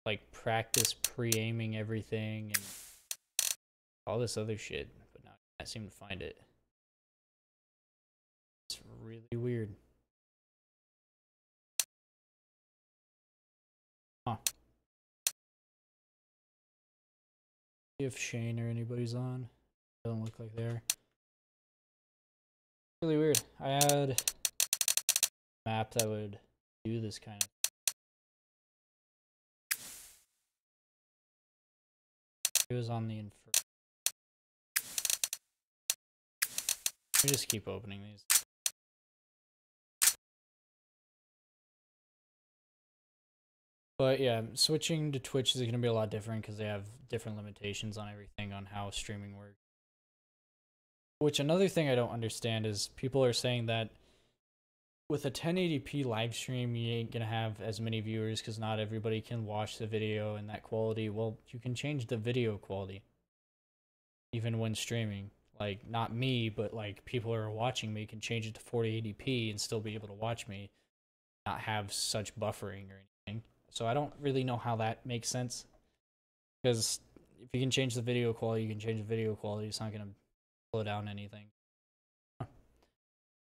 like practice pre-aiming everything and all this other shit, but now I can't seem to find it. It's really weird. Huh. See if Shane or anybody's on. Doesn't look like they're. Really weird. I had a map that would do this kind of. It was on the Let me just keep opening these. But yeah, switching to Twitch is going to be a lot different because they have different limitations on everything on how streaming works. Which another thing I don't understand is people are saying that with a 1080p live stream, you ain't going to have as many viewers because not everybody can watch the video in that quality. Well, you can change the video quality even when streaming. Like, not me, but like people who are watching me can change it to 4080p and still be able to watch me, not have such buffering or anything. So I don't really know how that makes sense. Because if you can change the video quality, you can change the video quality. It's not going to slow down anything.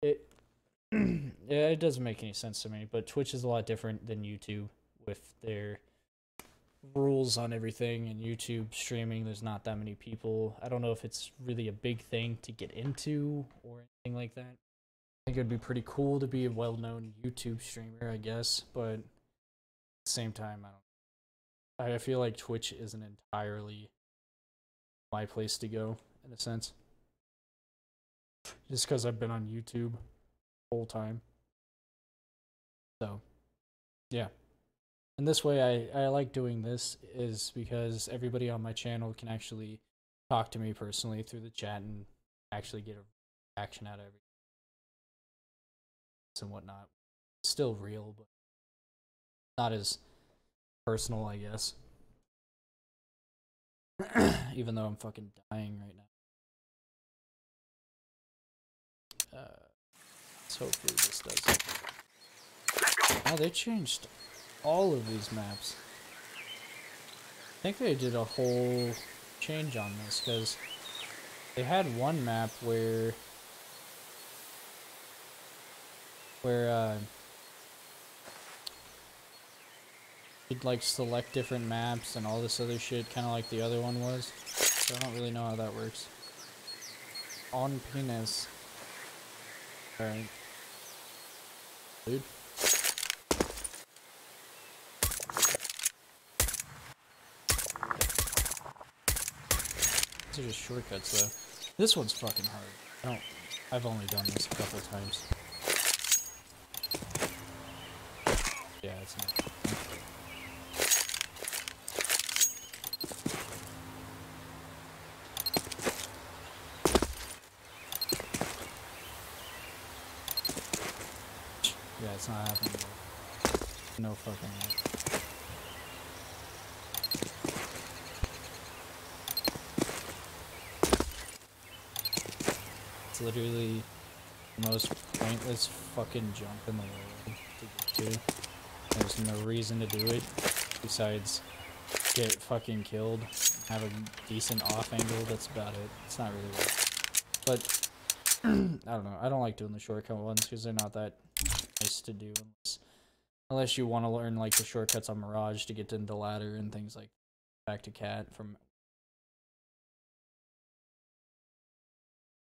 Yeah, it doesn't make any sense to me. But Twitch is a lot different than YouTube with their rules on everything. And YouTube streaming, there's not that many people. I don't know if it's really a big thing to get into or anything like that. I think it'd be pretty cool to be a well-known YouTube streamer, I guess. But at the same time, I feel like Twitch isn't entirely my place to go, in a sense. Just because I've been on YouTube the whole time. So, yeah. And this way, I like doing this is because everybody on my channel can actually talk to me personally through the chat and actually get a reaction out of everything and whatnot. It's still real, but not as personal, I guess. Even though I'm fucking dying right now. So hopefully this does it. Oh, they changed all of these maps. I think they did a whole change on this, because they had one map where you'd like select different maps and all this other shit, kind of like the other one was. So I don't really know how that works. On penis. Alright. Dude. These are just shortcuts though. This one's fucking hard. I've only done this a couple times. Yeah, it's not. Yeah, it's not happening. No fucking way. It's literally the most pointless fucking jump in the world to get to. There's no reason to do it besides get fucking killed, have a decent off angle. That's about it. It's not really worth it. But I don't know. I don't like doing the shortcut ones because they're not that nice to do unless you want to learn like the shortcuts on Mirage to get into ladder and things like back to cat from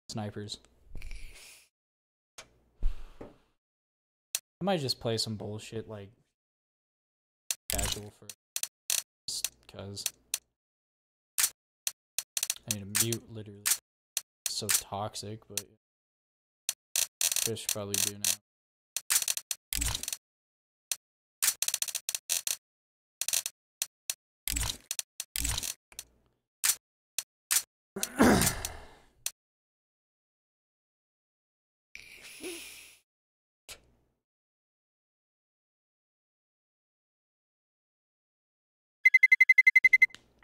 snipers. I might just play some bullshit like casual for just cause I need to mute literally. It's so toxic, but I should probably do now.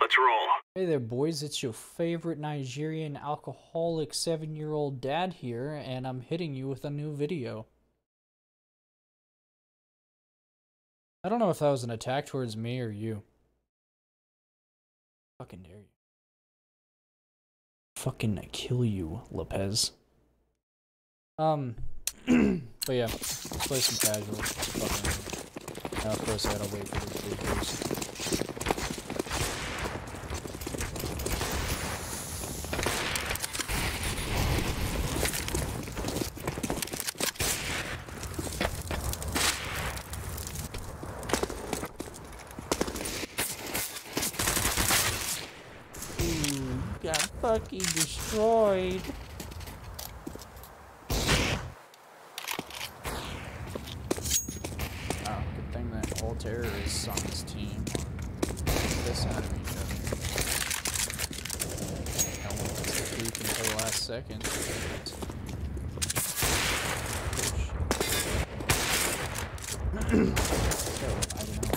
Let's roll. Hey there, boys. It's your favorite Nigerian alcoholic 7-year-old dad here, and I'm hitting you with a new video. I don't know if that was an attack towards me or you. Fucking dare you. Fucking kill you, Lopez. But yeah, let's play some casual. Fucking. Now, of course, I gotta wait for the videos. Got fucking destroyed. Oh, good thing that all terrorists on this team are this out of each other. No one wants to peek until the last second. So, I don't know.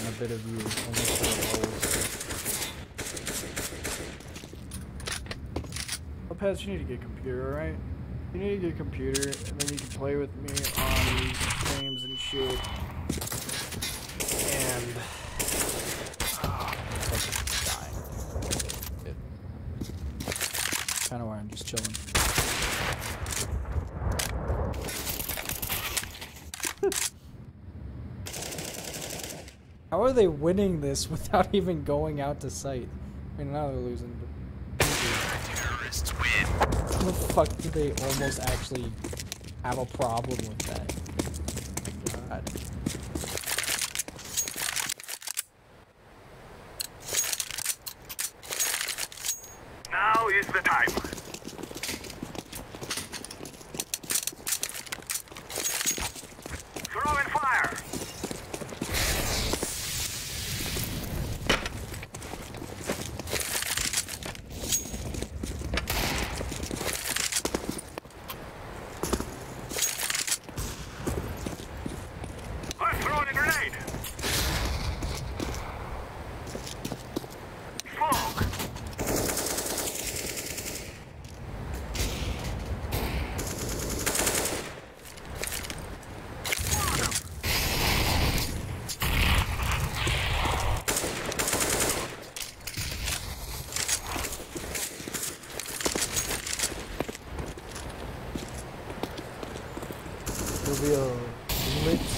A bit of you Lopez, you need to get a computer, alright? You need to get a computer, and then you can play with me on these games and shit. And dying. Kinda why I'm just chilling. How are they winning this without even going out to sight? I mean, now they're losing, but... Terrorists win. How the fuck do they almost actually have a problem with that? Oh my god. Now is the time. Throwing fire. Grenade! Smoke! There'll be a glitch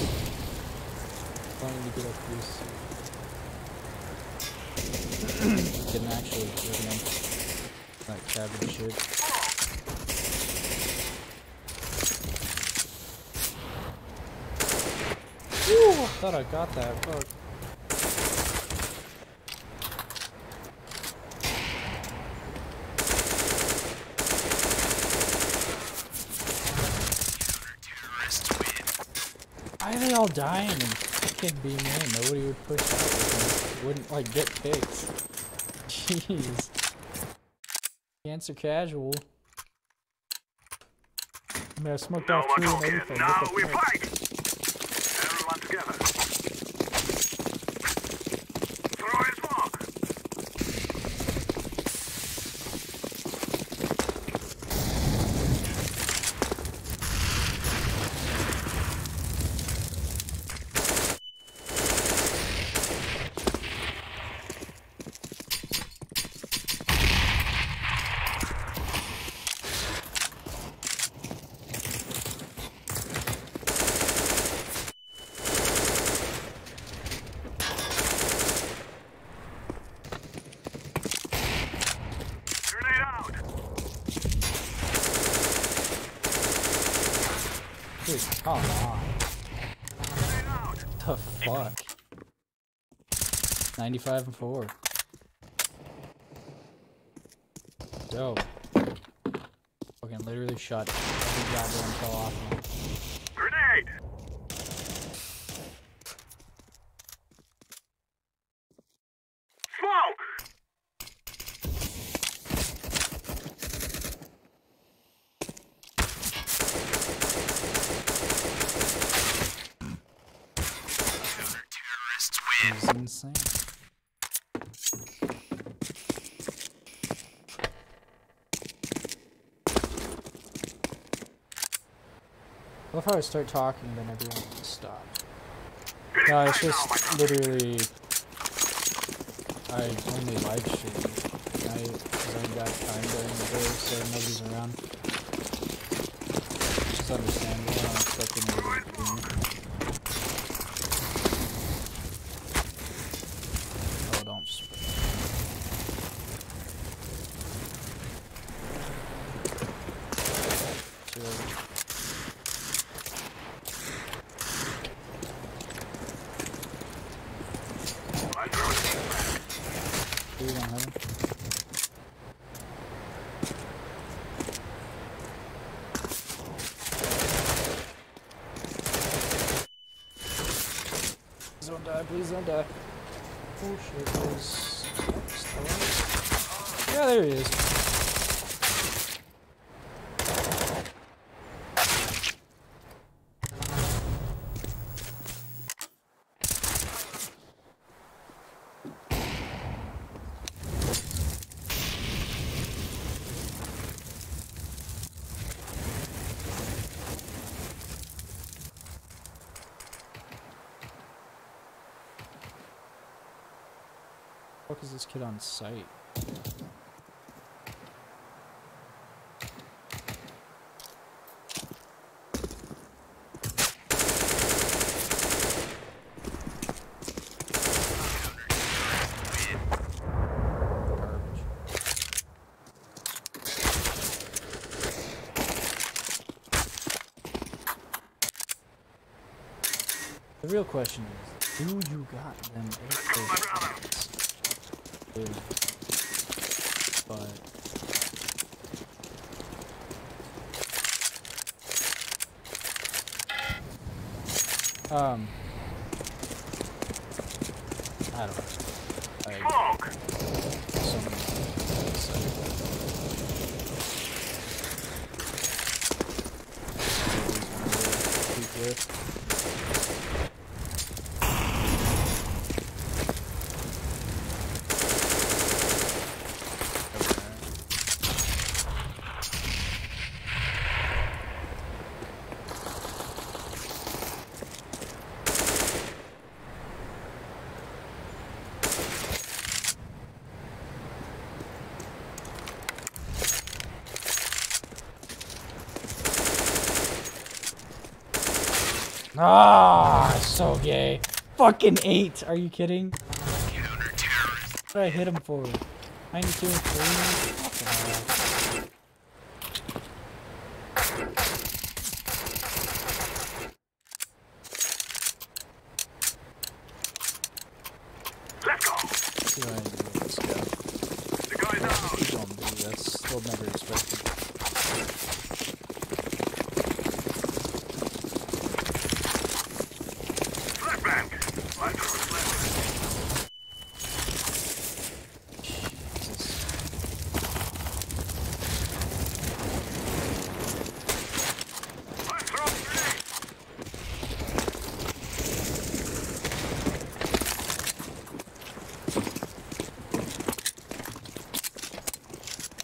trying to get up here soon. You can actually get in that cabin shit. Woo! I thought I got that. Fuck. Why are they all dying and fucking being in? Nobody would push out with me. Wouldn't like get picked. Jeez. Cancer casual. I mean, I smoked off two and everything. Now we fight! Everyone together. Throw in smoke! Dude, come on. The fuck? 95 and 4. Dope. Fucking literally shot every goddamn kill off me. Grenade! Smoke! This is insane. What if I start talking, then everyone will stop? No, it's just literally I only live stream at night because I've got time during the day, so nobody's around. Which is understandable. I don't expect anybody to do it. Oh, don't just. Please don't die, please don't die. Oh shit, there's... Yeah, there he is. What is this kid on site? Garbage. The real question is, who you got them but I don't know. Smoke! Ah, so gay. Fucking 8. Are you kidding? What did I hit him for? 92 and 3? What the hell? Let's go. See what I can do with this guy. The guy's out. He's on B. That's still never expected. Flashbang. One through his left. Jesus. I'm throwing grenade.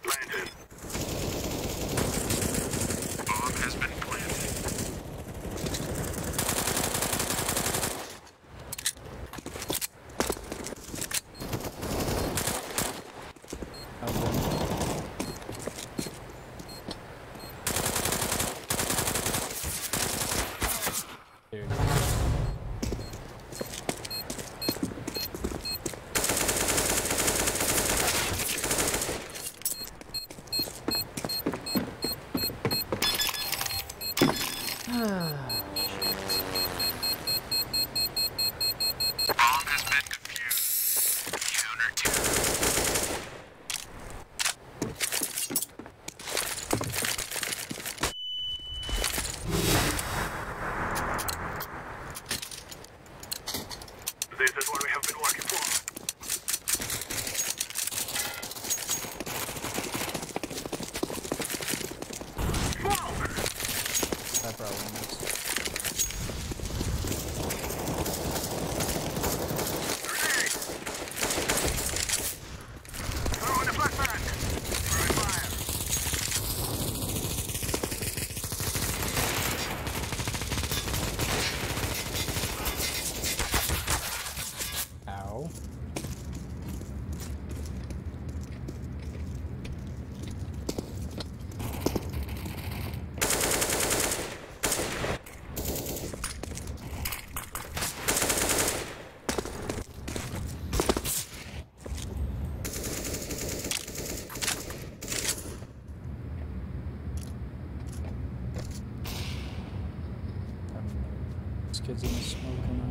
Planted. Bomb has been planted. Dude. Bomb has been defused. Counter-terror. This is what we have been working for. Smoke! That probably missed. Grenade! Throwing a flashbang! Throwing fire! Ow. This kid's in the smoke or not.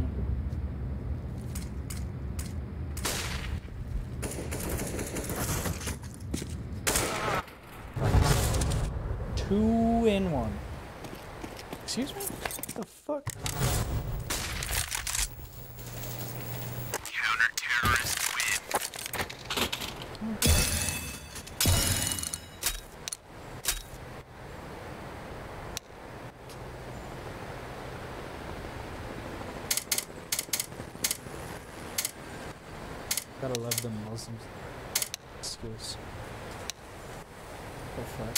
Two in one. Excuse me? What the fuck? Counter-terrorist win. Gotta love them Muslims. Skills. Oh fuck.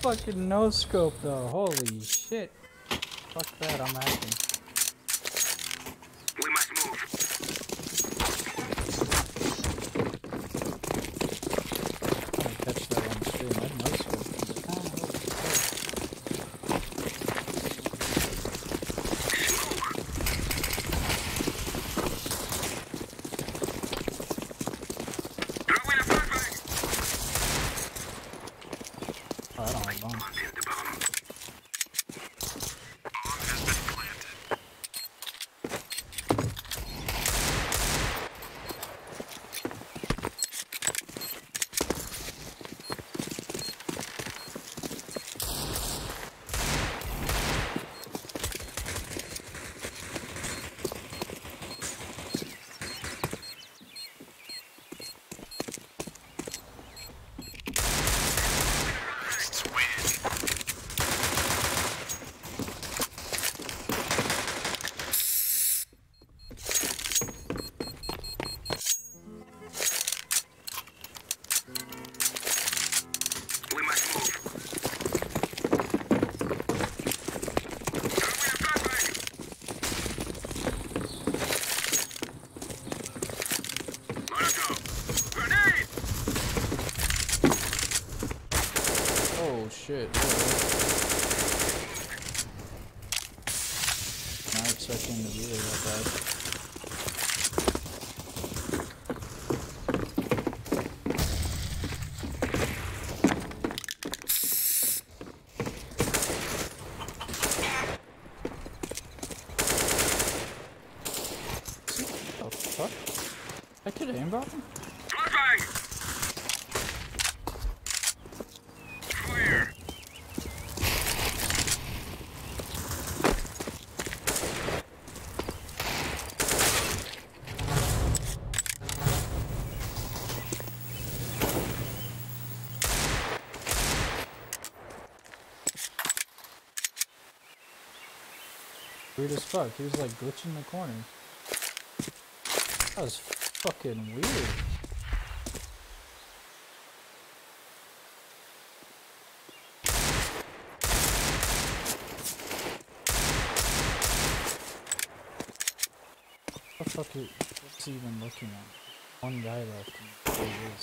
fucking no scope though. Holy shit. Fuck that, I'm acting. We must move. I'm gonna catch that on the stream. I had no scope. Throwing a flashbang. Oh, I don't have bombs. Planting the bomb. Bomb has been planted. Terrorists win. We must move. Throwing a flashbang. Molotov. Grenade. Oh shit. Not expecting to be there that bad. Oh fuck? I could aimbot him? Flashbang. Fire. Weird as fuck. He was like glitching the corner. That was fucking weird. What the fuck is what's he even looking at? One guy left. And there he is.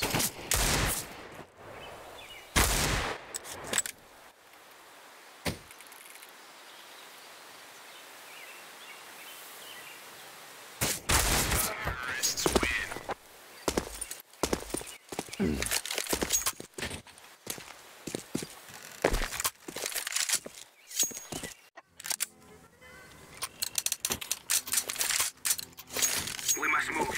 Terrorists win. We must move.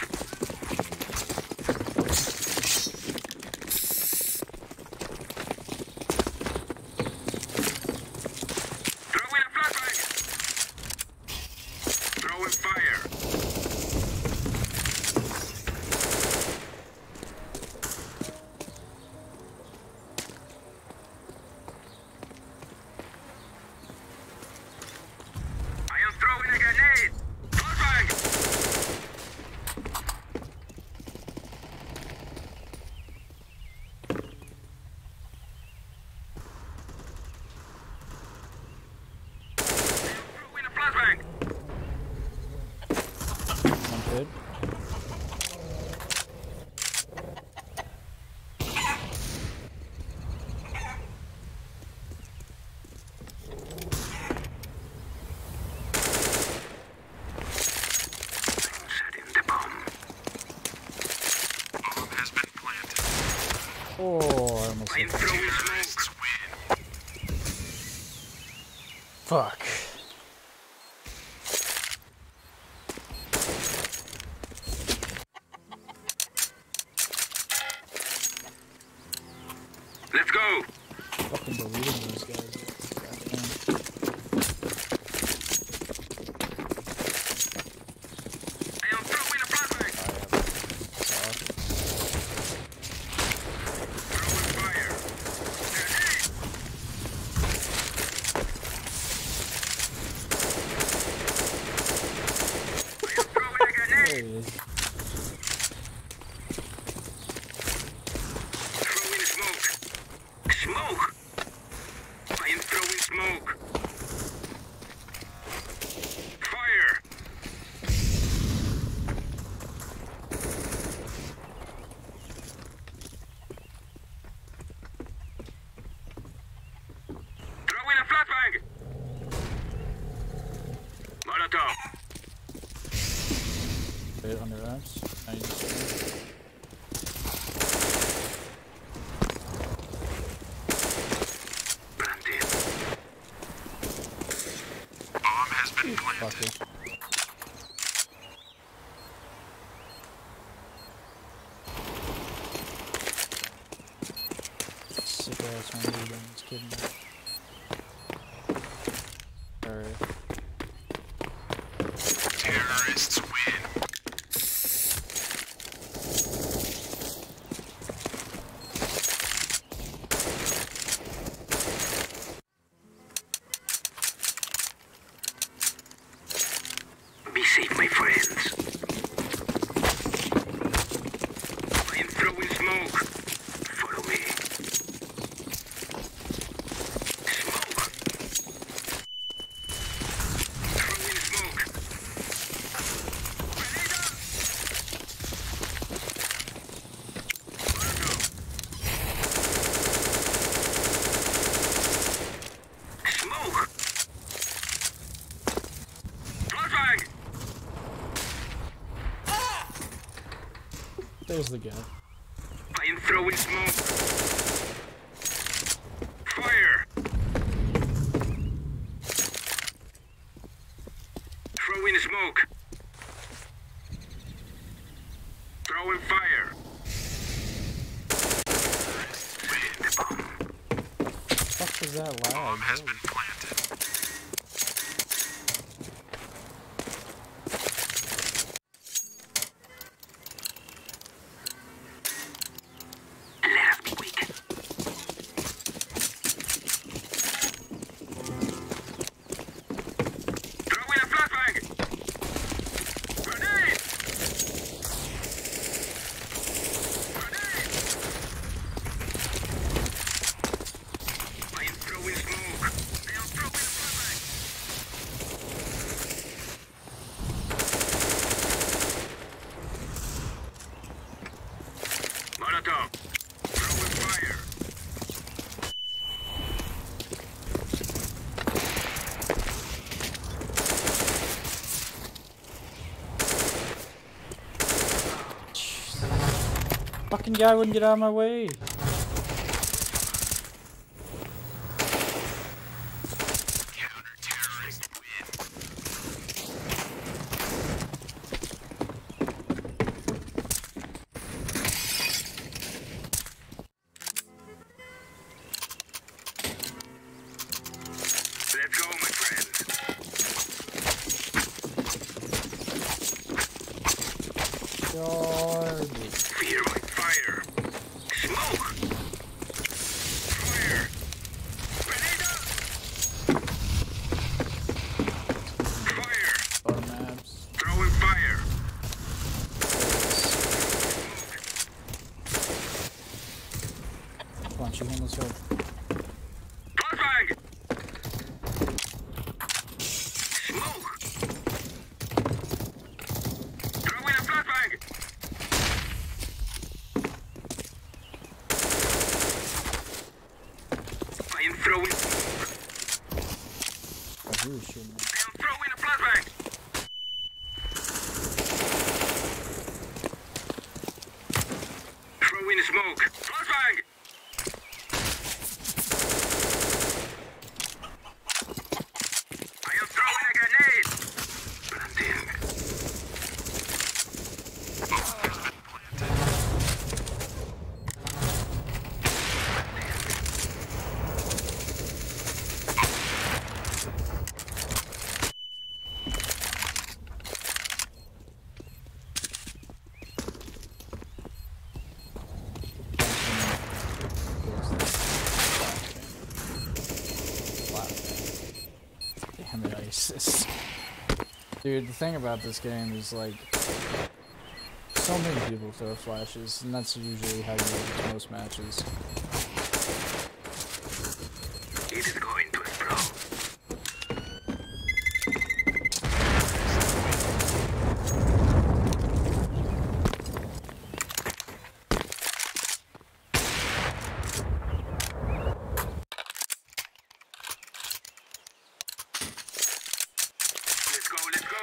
Throwing a flashbang. Throwing fire. I am throwing a grenade. Flashbang. Throwing a flashbang. I'm good. Setting the bomb. Bomb has been planted. Oh, I almost I am hit that. throwing smokes. Win. Fuck. Let's go. Fucking deleting those guys. Goddamn. I am throwing a flashbang. Throwing fire. Grenade. maps. I just Bomb has been planted. fuck it. Sick ass one dude, I'm just kidding. Alright. Terrorists win. Be safe, my friends. I am throwing smoke. Follow me. Smoke. Throwing smoke. Grenade out. Smoke. Flashbang. There's the guy. I am throwing smoke. Fire. Throwing smoke. Throwing fire. Win the bomb. Fuck was that loud? Bomb has Holy been planted. Let us be quick. Throwing a flashbang. Grenade. Grenade. I am throwing smoke. They are throwing a flashbang. Molotov. Throwing fire. fucking guy wouldn't get out of my way. Counter-terrorist win. Let's go, my friends. Garbage. Fear my fire. Smoke. Fire. Grenade out. Fire. Our maps. Throwing fire. Come on, shoot him, let's go. Flashbang. Smoke. Throwing a flashbang. I am throwing smoke. Oh, he was shooting me. I am throwing a flashbang. Throwing smoke. Flashbang. I am throwing a grenade. Planting. Bomb has been planted. Damn it, ISIS. Dude, the thing about this game is like so many people throw flashes, and that's usually how you lose most matches. It is going to explode. Let's go, let's go.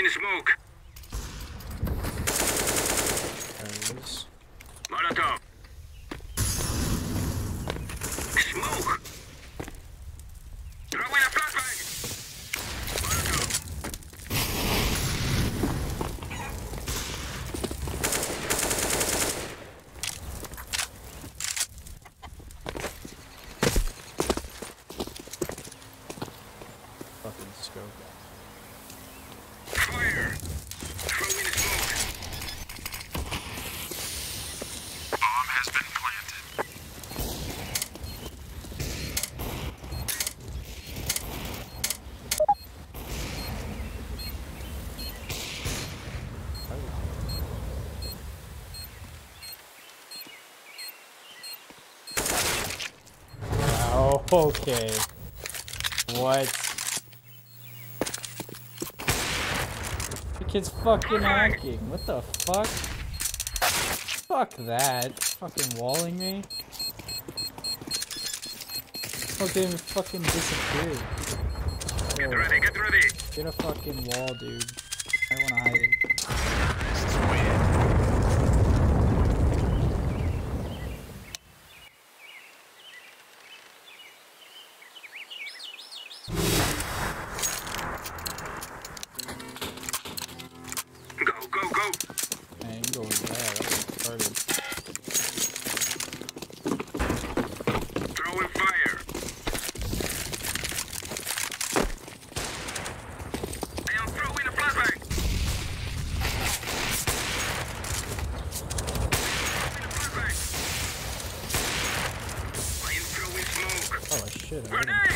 Throwing smoke. There it is. Molotov. Smoke. Throwing a flashbang. Molotov. Fucking scope. Fire. Throwing smoke. Bomb has been planted. Oh, okay. What? The kid's fucking hacking. What the fuck? Fuck that. Fucking walling me. Fucking disappeared. Get ready, get ready. Get a fucking wall, dude. I wanna hide it. Go, go, go. Man, you can go over there. That's retarded. Throwing fire. I am throwing a flashbang. I am throwing smoke. Oh shit. I Grenade!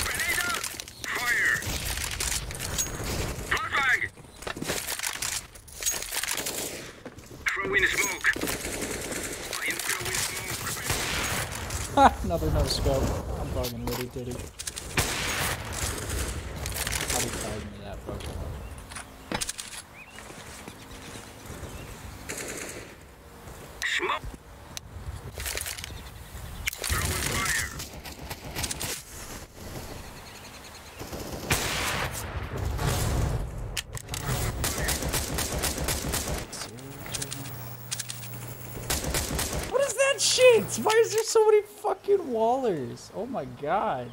Grenade out! Fire! Flashbang! Throwing smoke. I am throwing smoke. Ha! Another no scope. I'm fucking litty titty. I'll be tagging me that fucking one. Smoke! Throwing fire. What is that shit? Why is there so many fucking wallers? Oh my god.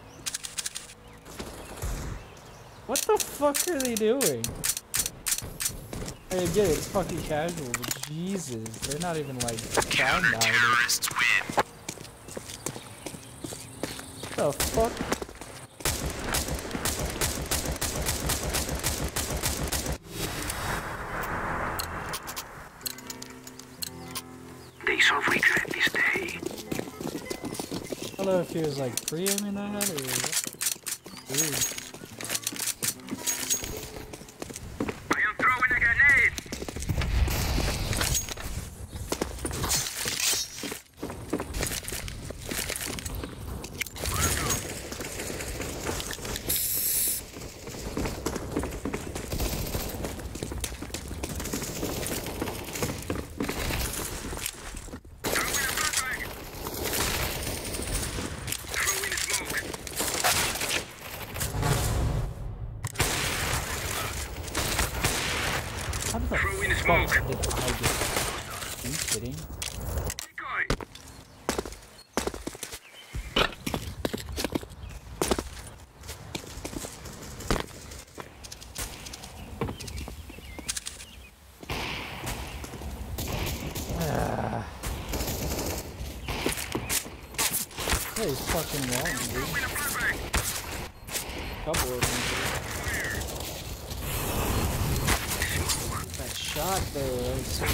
What the fuck are they doing? I get it, it's fucking casual, but Jesus, they're not even like trying to hide it. Terrorists win. What the fuck? They shall regret this day. I don't know if he was like pre-aiming that or what. Weird. I am throwing a grenade. How the Throwing fuck smoke. did I get that? Are you kidding? Decoy. Ah. Yeah, he's fucking walling, dude. Throwing a flashbang. Couple of them, dude. That shot though, that was so...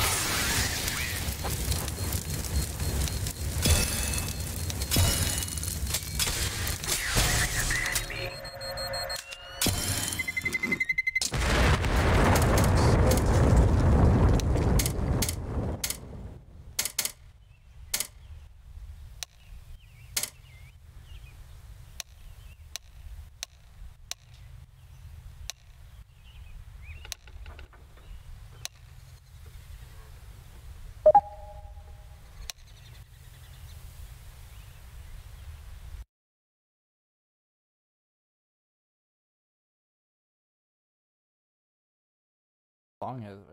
long has it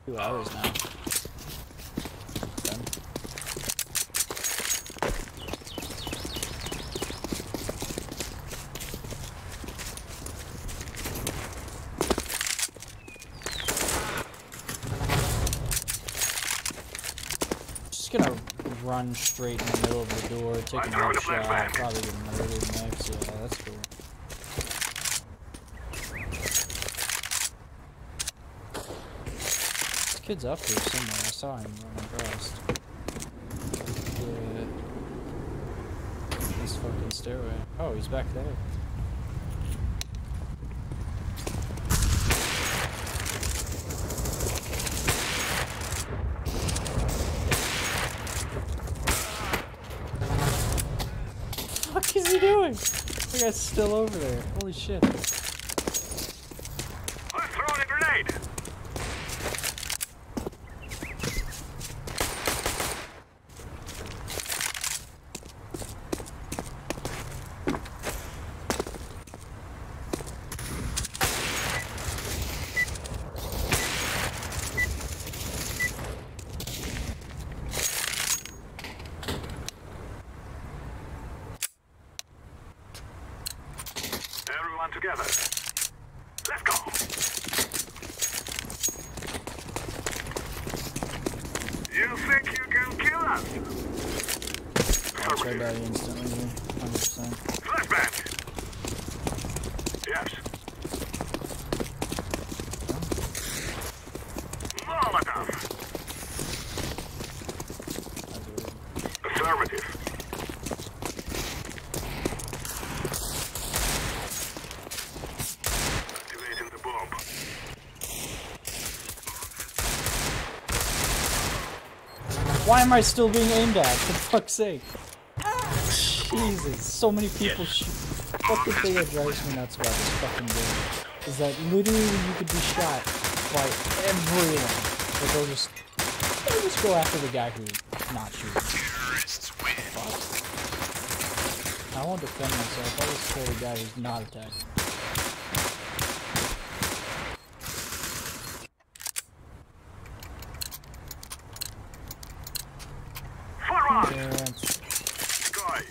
been? 2 hours now. Done. Just gonna run straight in the middle of the door, take another shot, probably get murdered next. Yeah, that's cool. This kid's up here somewhere. I saw him running across. Yeah. This fucking stairway. Oh, he's back there. What is he doing? The guy's still over there. Holy shit. I'm throwing a grenade. Everyone together. Let's go. You think you can kill us? I'll try that instantly here. 100%. Flashbang. Yes. Molotov. Affirmative. Activating the bomb. Why am I still being aimed at? For fuck's sake. Jesus, so many people shoot. Fucking thing that drives me nuts about this fucking game is that literally you could be shot by everyone, but they'll just go after the guy who's not shooting. Terrorists win. Fuck. I won't defend myself. I'll just kill the guy who's not attacking. Forward. Yeah, Decoy.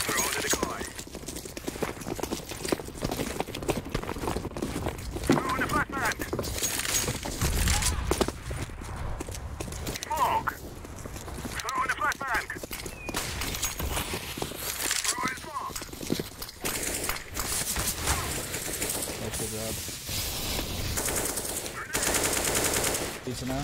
Throw the decoy. Throw the flashbang. Smoke. Throw the flashbang. Throw in smoke. that's good job. Decent now.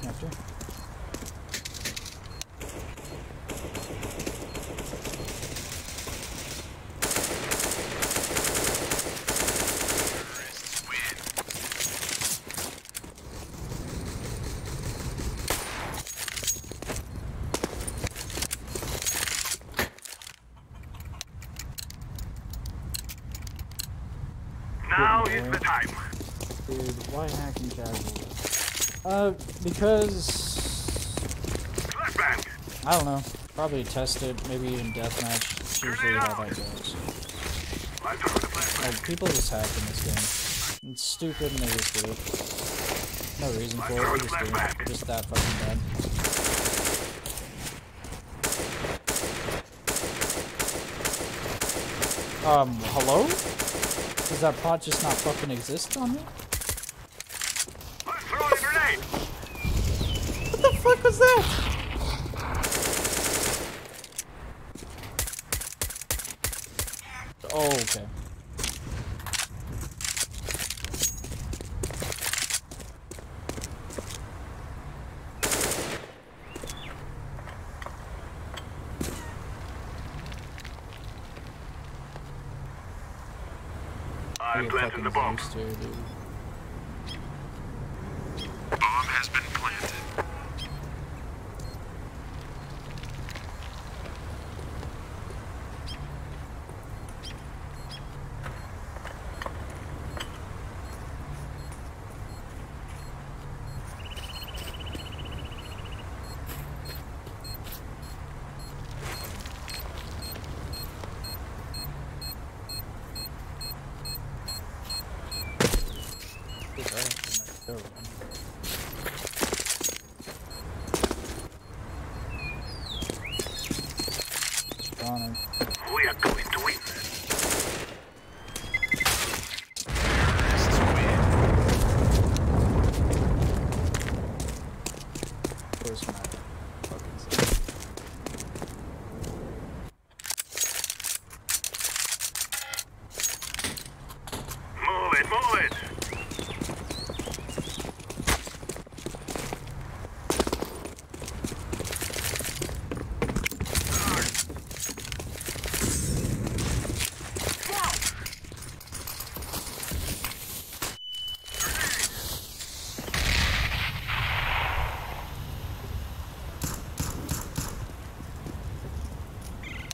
After. Now is the time. Dude, why hacking casual? Because Flashbang. I don't know. Probably test it, maybe even deathmatch. It's usually how that goes. I throw the flashbang. Like, people just hack in this game. It's stupid and they just do it. No reason for it, they just do it. They're just that fucking bad. Hello? Does that pot just not fucking exist on me? I'm throwing a grenade. What the fuck was that? Oh, okay. I'm planting the bomb. Here, dude. Bomb has been planted. Get right into my toe, man. Spawning. We are going to win. Where's my fucking stuff? Move it, move it.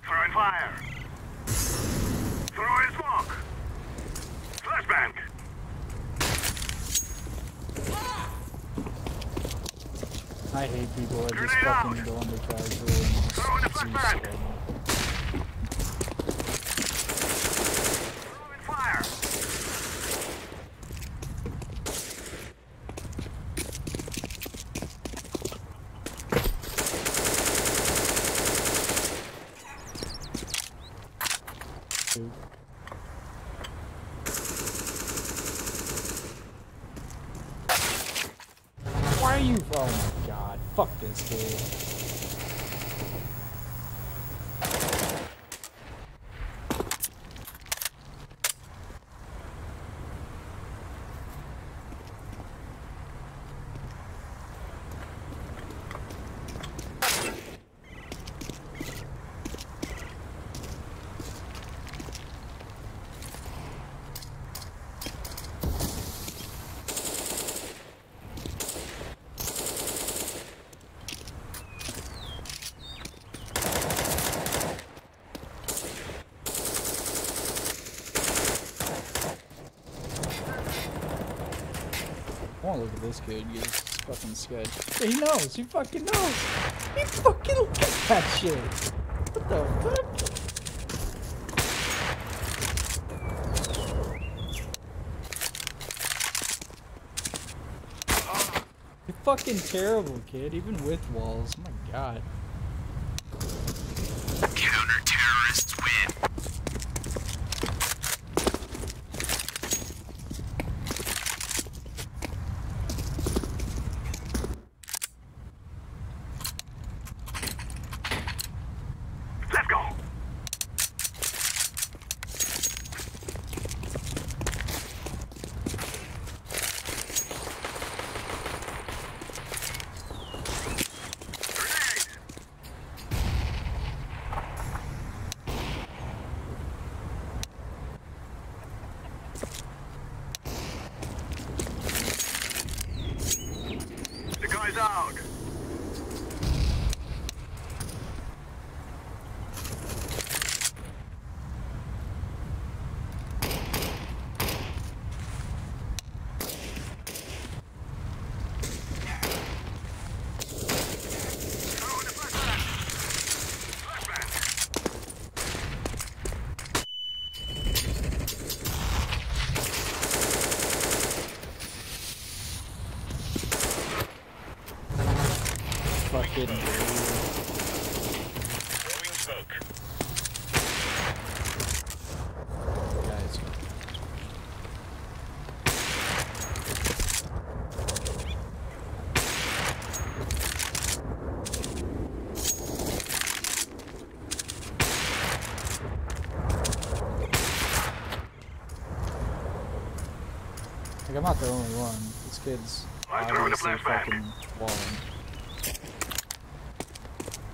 Throwing fire. Throwing smoke. Flashbang. I hate people that just Grenade out. fucking go under casual and Throw in the just use flashbang. skin. Throwing fire. Dude. Why are you? Oh my god! Fuck this dude. I wanna look at this kid. He's fucking sketch. Yeah, he knows. He fucking knows. He fucking look at that shit. What the fuck? You're fucking terrible, kid. Even with walls. Oh my god. Counter-terrorists win. Let's go. Grenade. The guy's out. Throwing the flashbang. Flashbang. Fucking dude. Throwing smoke. Guys. Like, I'm not the only one. This kid's I'm throwing the obviously flashbang. fucking walling.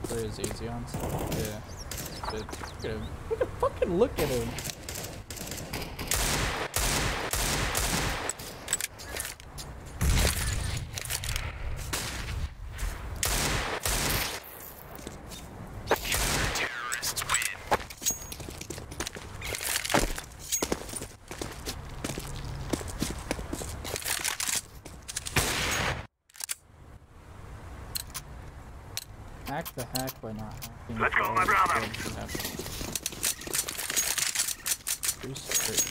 Where is easy on? Yeah. It's good. Look at him. Fucking look at him. Counter-terrorists win. Hack the hack by not hacking. Let's go, my brother. Pretty straight.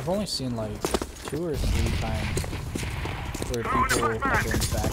I've only seen like 2 or 3 times where people have been back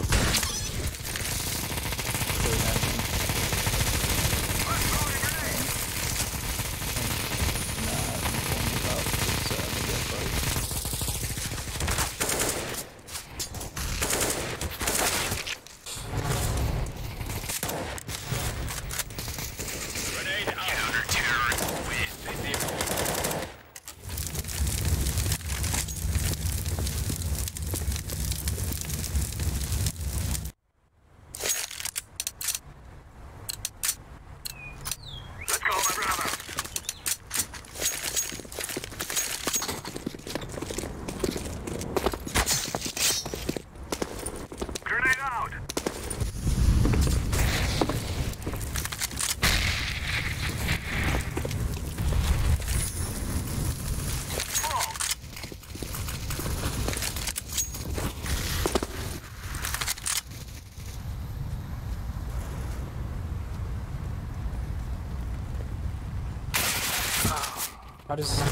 How does...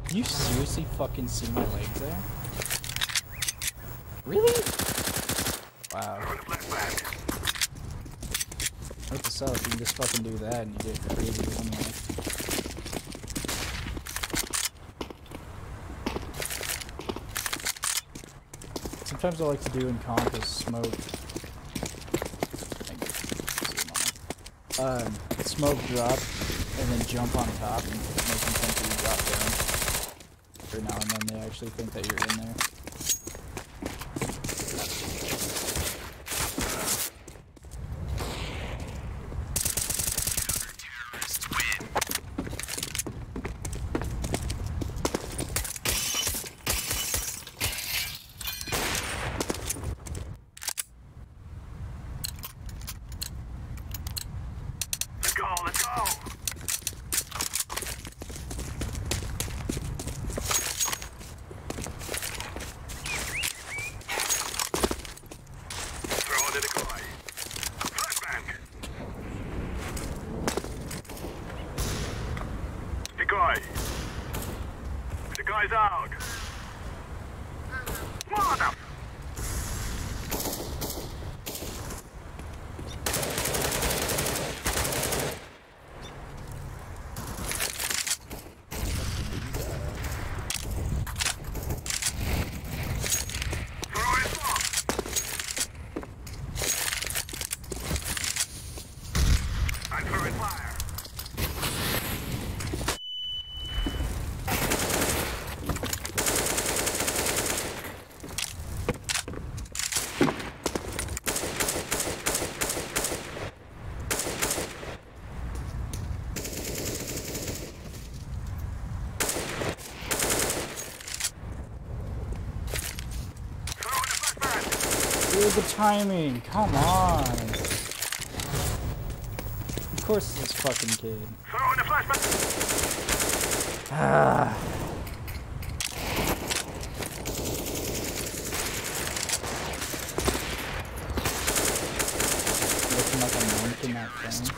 Can you seriously fucking see my legs there? Really? Wow. Note to self, you can just fucking do that and you get crazy anyway. Sometimes I like to do in comp is smoke. Smoke drop and then jump on top and make them think that you drop down. Every now and then they actually think that you're in there. The timing, come on. Of course it's this fucking kid. Throw in the flashback. Ah. Looking like a monk in that thing.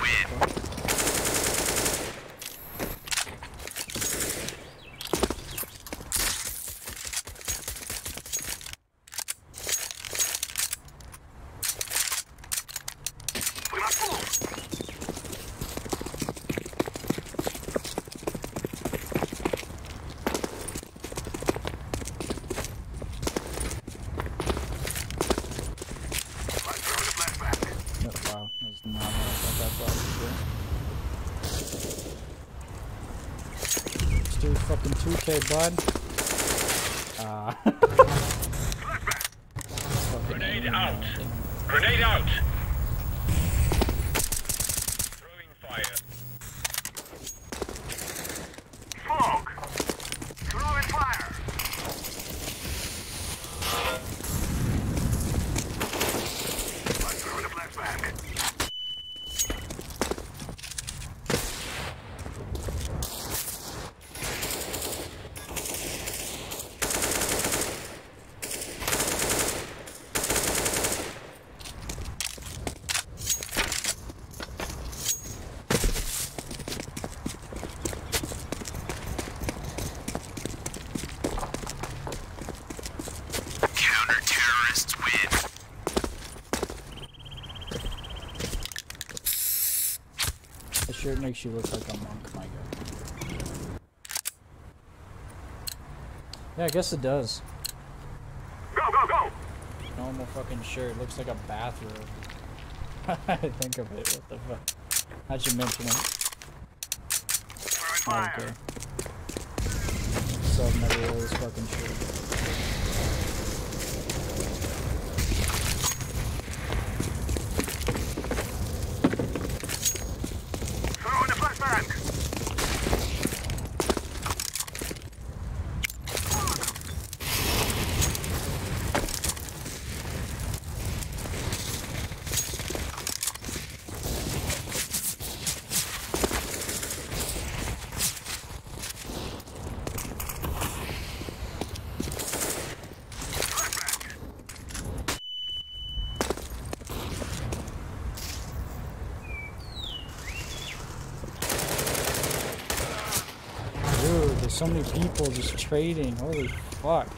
Fucking 2K, bud. Grenade out. Grenade out. Throwing fire. Smoke. Throwing fire. I'm throwing a flashback. shirt makes you look like a monk, my guy. Yeah, I guess it does. Go, go, go! Normal fucking shirt. Looks like a bathrobe. I think of it. What the fuck? How'd you mention it? Oh, okay. So I've never wear this fucking shirt. Throw in the flashbang! Dude, there's so many people just trading. Holy fuck.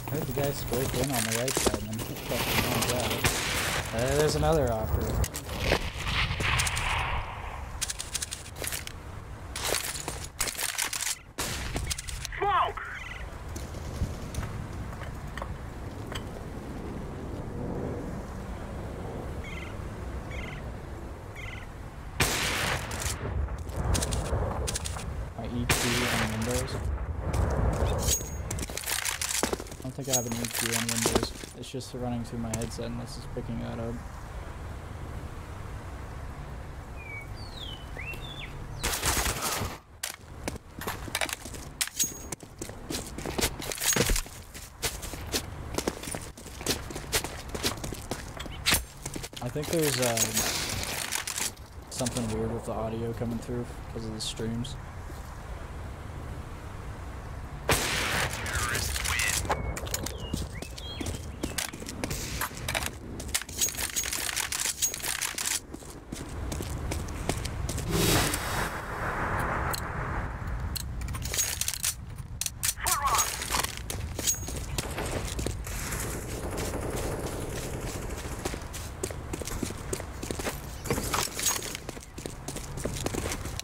I heard the guy scraped in on the right side and then he fucking runs out. There's another operator. Smoke! My EQ on Windows. I don't think I have an EQ on Windows. It's just running through my headset and this is picking that up. I think there's something weird with the audio coming through because of the streams.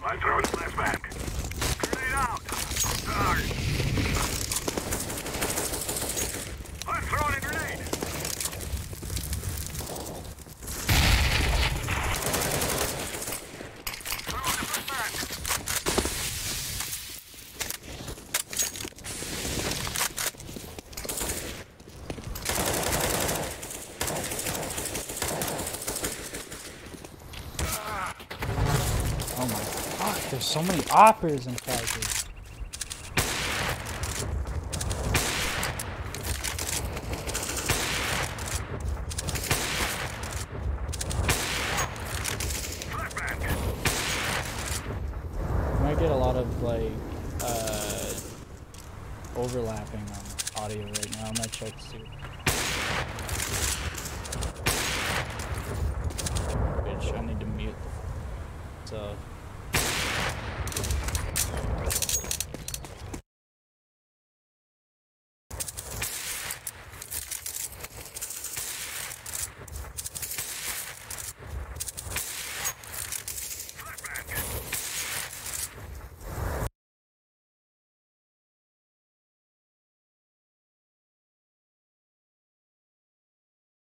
I'm throwing a flashback. Grenade out! Sorry. I'm throwing a grenade! Throwing a flashback! Oh my fuck, there's so many operas in Calgary. You might get a lot of like overlapping on audio right now. I'm gonna check to see. Bitch, I need to mute the so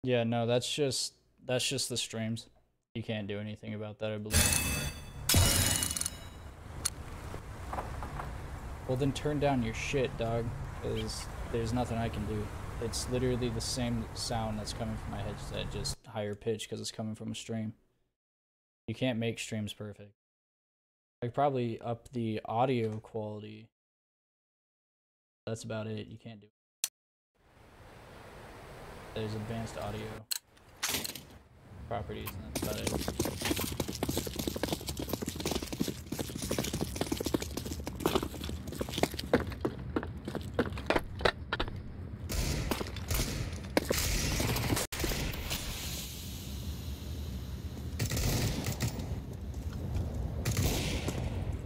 yeah, no, that's just the streams. You can't do anything about that, I believe. Well, then turn down your shit, dog, because there's nothing I can do. It's literally the same sound that's coming from my headset, just higher pitch because it's coming from a stream. You can't make streams perfect. I could probably up the audio quality. That's about it. You can't do it. There's advanced audio properties, and that's about it.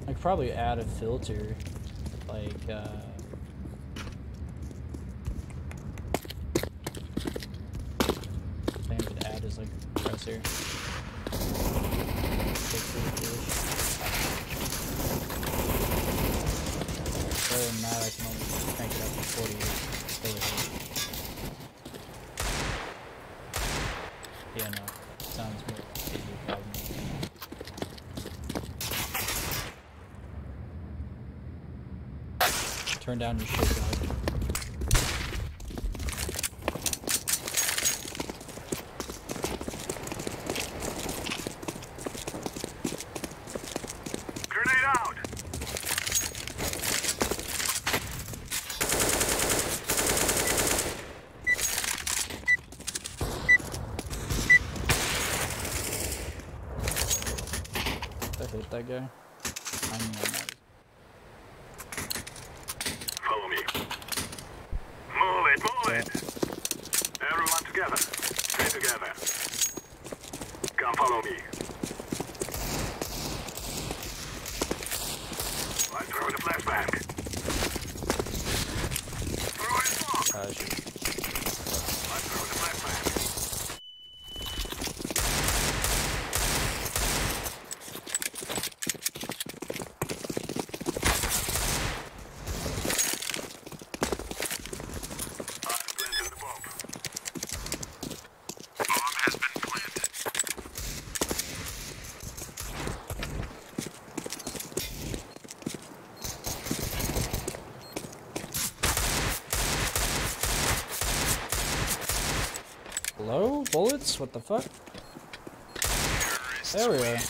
I could probably add a filter, like, thing I could add is like compressor. Other than that, I can only crank it up to 40 kilohertz. Yeah, no. Sounds more like a problem. Turn down your shit, dog. Grenade out! I hate that guy. I mean, I'm not. Follow me. Move it, move it! Everyone together. Stay together. Come follow me. I throw the flashbang. Throw it smoke. Shit. I throw the flashbang. I'm planting the bomb. Bomb has been planted. Hello? Bullets? What the fuck? Terrorists There we win. are.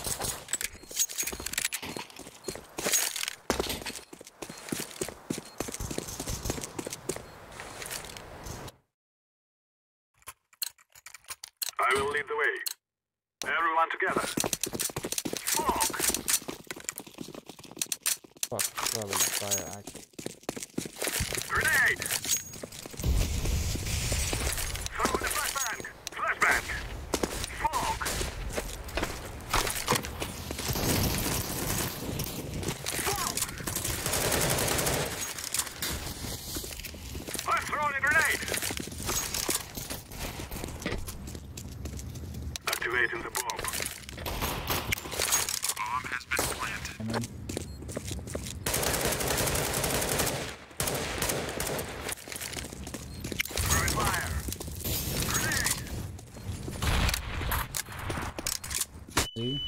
I will lead the way. Everyone together. Smoke! Fuck, probably fire actually. Grenade! Throw in the flashbang! Flashbang! Smoke! Smoke! I'm throwing a grenade! Activating the bomb. Bomb has been planted. I mean, Throwing fire! Grenade! Z.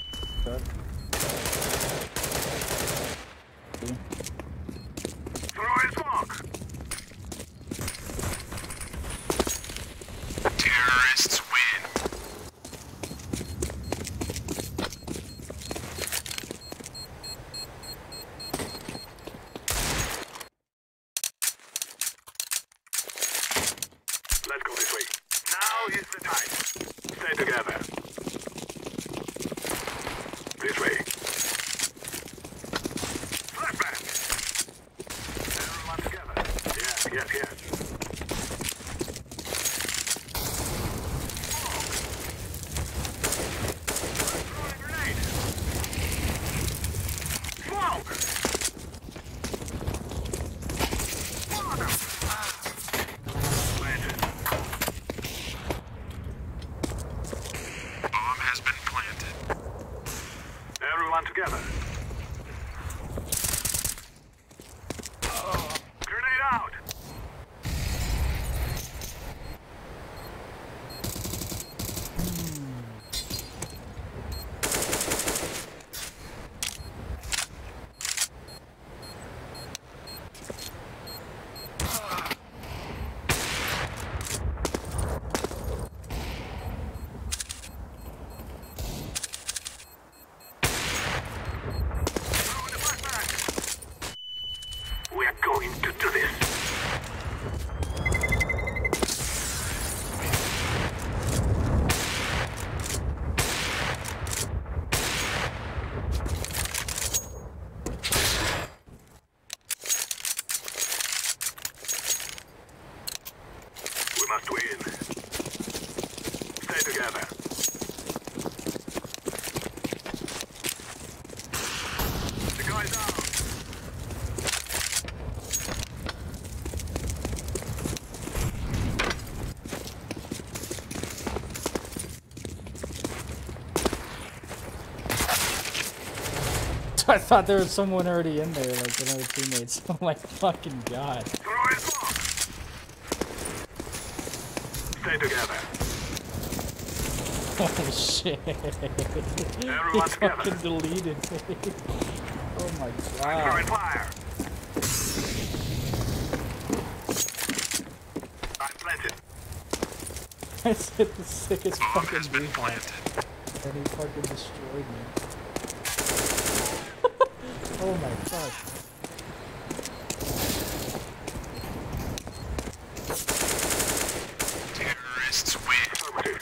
Truck. Z. Throwing smoke! Terrorists win. Let's go this way. Now is the time. Stay together. This way. Flashback! Everyone together. Yes, yes, yes. Smoke! Throwing a grenade! Smoke! Planted. Bomb has been planted. Everyone together. Grenade out! Throw in the flashbang! We're going to do this. We must win. Stay together. The guy's down. I thought there was someone already in there, like another teammates. Oh my fucking god. Throwing smoke. Stay together. Holy shit. Everyone He together. fucking deleted me. Oh my Throwing god. fire. I'm planted. I hit the sickest Bomb fucking has been beehive. planted. And he fucking destroyed me. Oh my fuck. Terrorists win. Affirmative.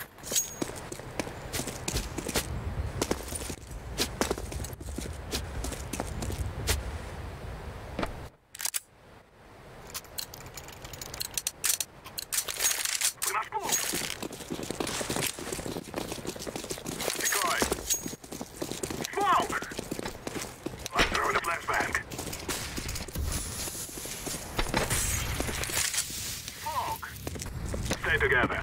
We must move. Decoy. Smoke! I'm throwing a flashbang. Smoke! Stay together.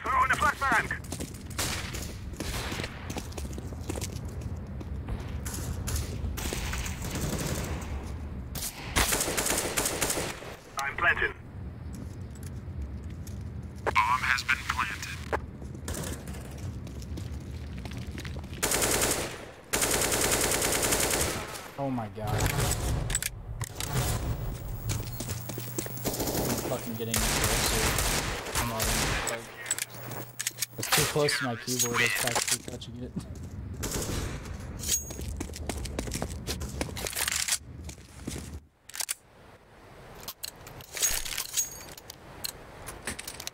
Throwing a flashbang. I'm planting. Bomb has been planted. Oh my god. I'm fucking getting closer. I'm not even, like, it's too close to my keyboard, it's practically touching it.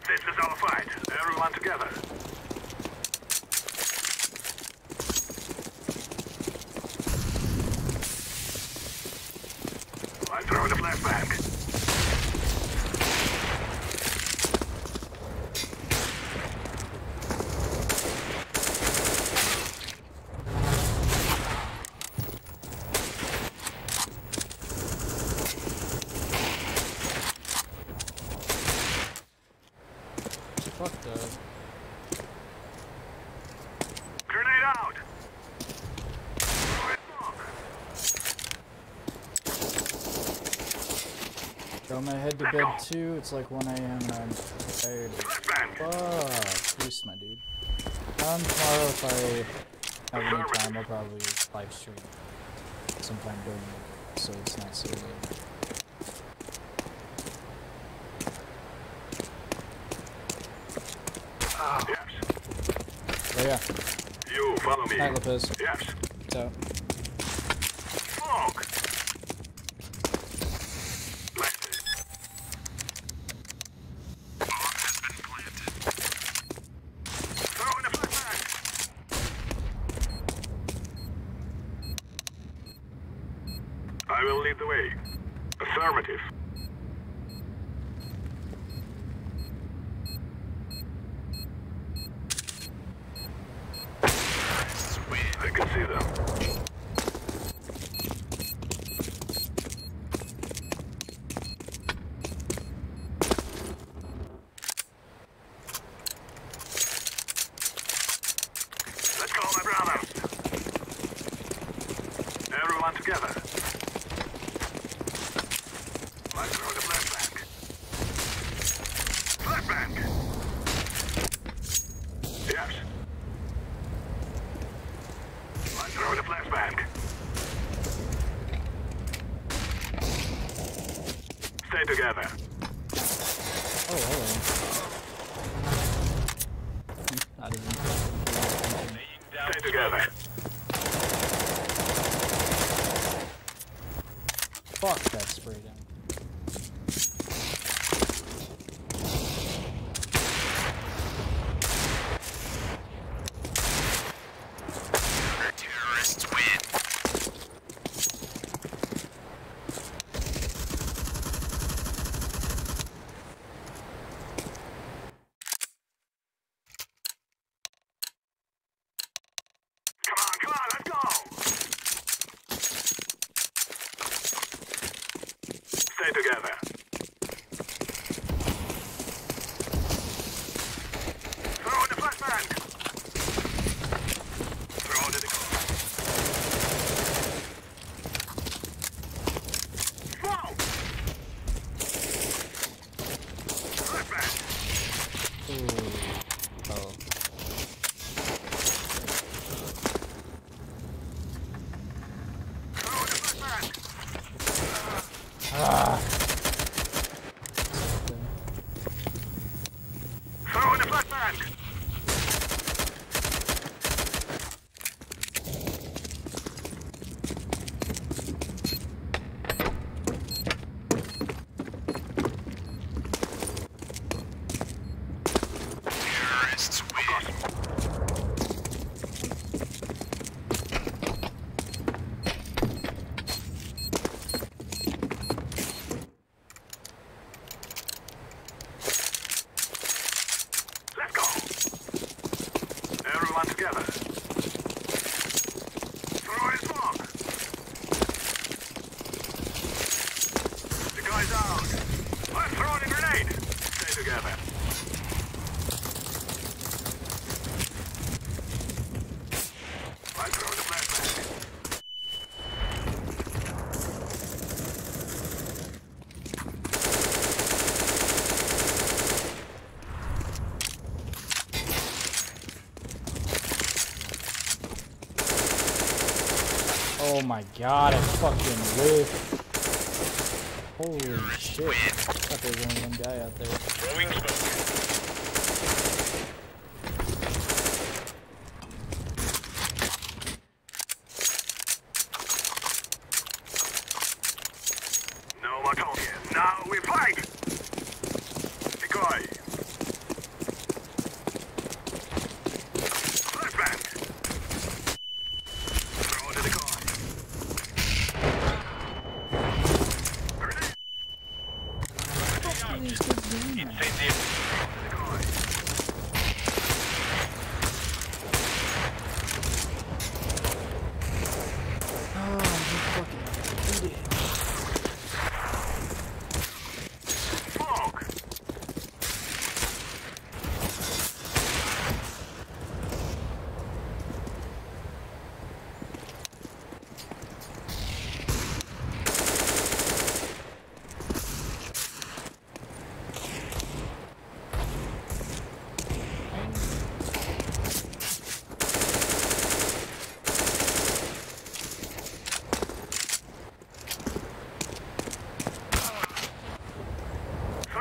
This is our fight. Everyone together. I'm throwing a flashbang. Fuck though. Grenade out! Throwing smoke. Throw my head to bed too, it's like 1 AM and I'm tired. Flashbang. Fuck. Peace, my dude. Tomorrow if I have any time, I'll probably live stream sometime during the day, so it's not so late. Yes. Oh yeah. You follow me. Night Lopez. Yes. So, Smoke. Planted. Bomb has been planted. Throwing a flashbang. I will lead the way. Affirmative. Terrorists win. I can see them. Let's go, my brother. Everyone together. I throw the flashbang. Flashbang. Yes. I throw the flashbang. Stay together. oh hello. Not even. Stay together. Fuck that spray down. Terrorists win. Come on, let's go! Stay together. Throw in the flashbang. Throw Oh my god, I fucking whiffed. Holy shit. I thought there was only one guy out there. Throwing smoke. No more talking. Now we fight! Decoy. Flashbang. Throw the decoy. Grenade. These kids doing that? Incendiary. Decoy. Oh, you fucking idiot. Smoke.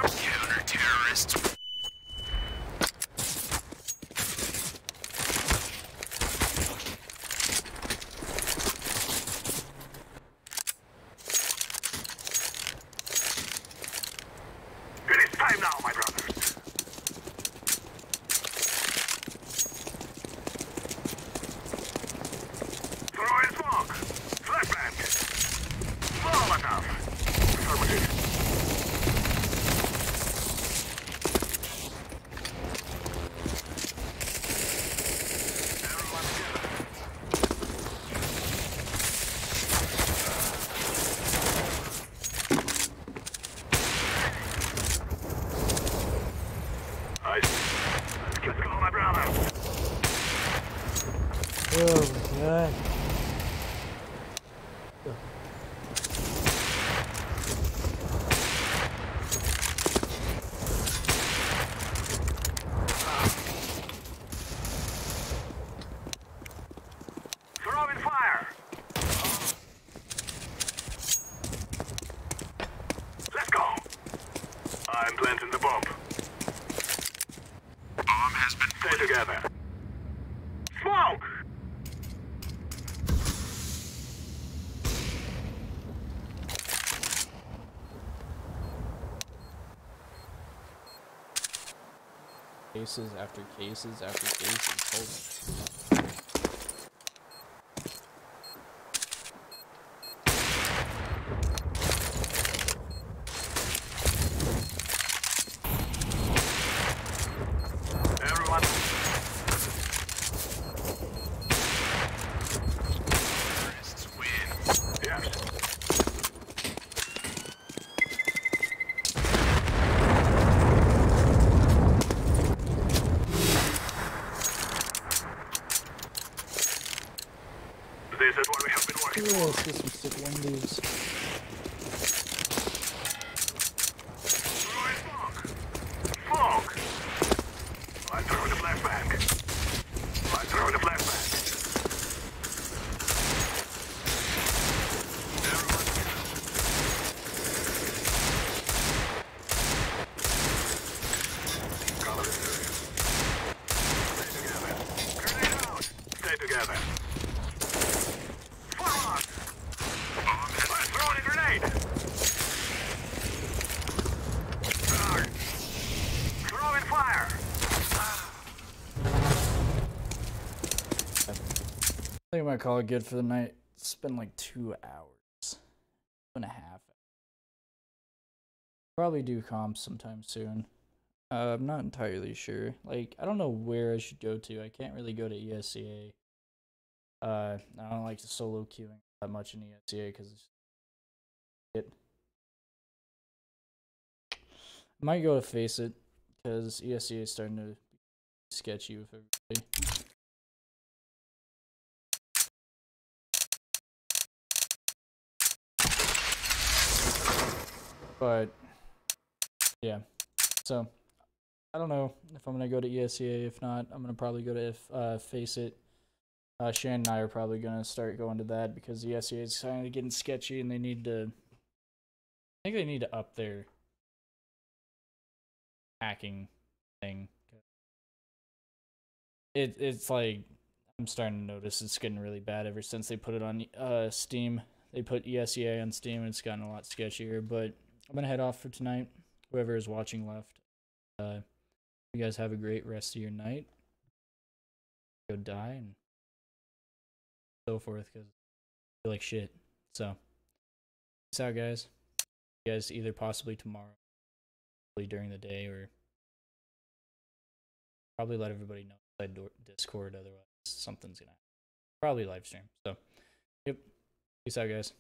Counter-terrorists. It is time now, my brothers. Throw in smoke. Flashbang. Molotov. Affirmative. Everyone together. Let's go, my brother. Oh my god. Throw in fire. Let's go. I'm planting the bomb. Bomb has been Stay together. Smoke! Cases after cases after cases. Holy. Everyone. terrorists win. Yes. This is what we have been working Yeah, for. let's get some sick windies. Throw in smoke. Smoke. I'm throwing the flashbang. I'm throwing the flashbang. Everyone together. Cover this area. Stay together. Grenade out. Stay together. Forward. Bomb has I'm throwing a grenade. Throw in fire. I think I might call it good for the night. It's been like 2 hours. 2.5. Probably do comps sometime soon. I'm not entirely sure. Like, I don't know where I should go to. I can't really go to ESCA. I don't like the solo queuing that much in ESCA because it. I might go to Face It because ESCA is starting to be sketchy with everybody. But yeah, so I don't know if I'm gonna go to ESCA. If not, I'm gonna probably go to Face It. Shan and I are probably gonna start going to that because the SEA is kind of getting sketchy, and they need to. I think they need to up their hacking thing. It's like I'm starting to notice it's getting really bad ever since they put it on Steam. They put ESEA on Steam, and it's gotten a lot sketchier. But I'm gonna head off for tonight. Whoever is watching left, you guys have a great rest of your night. Go die and so forth because I feel like shit. So, peace out, guys. You guys either possibly tomorrow, probably during the day, or probably let everybody know inside Discord. Otherwise, something's gonna happen. Probably live stream. So, yep. Peace out, guys.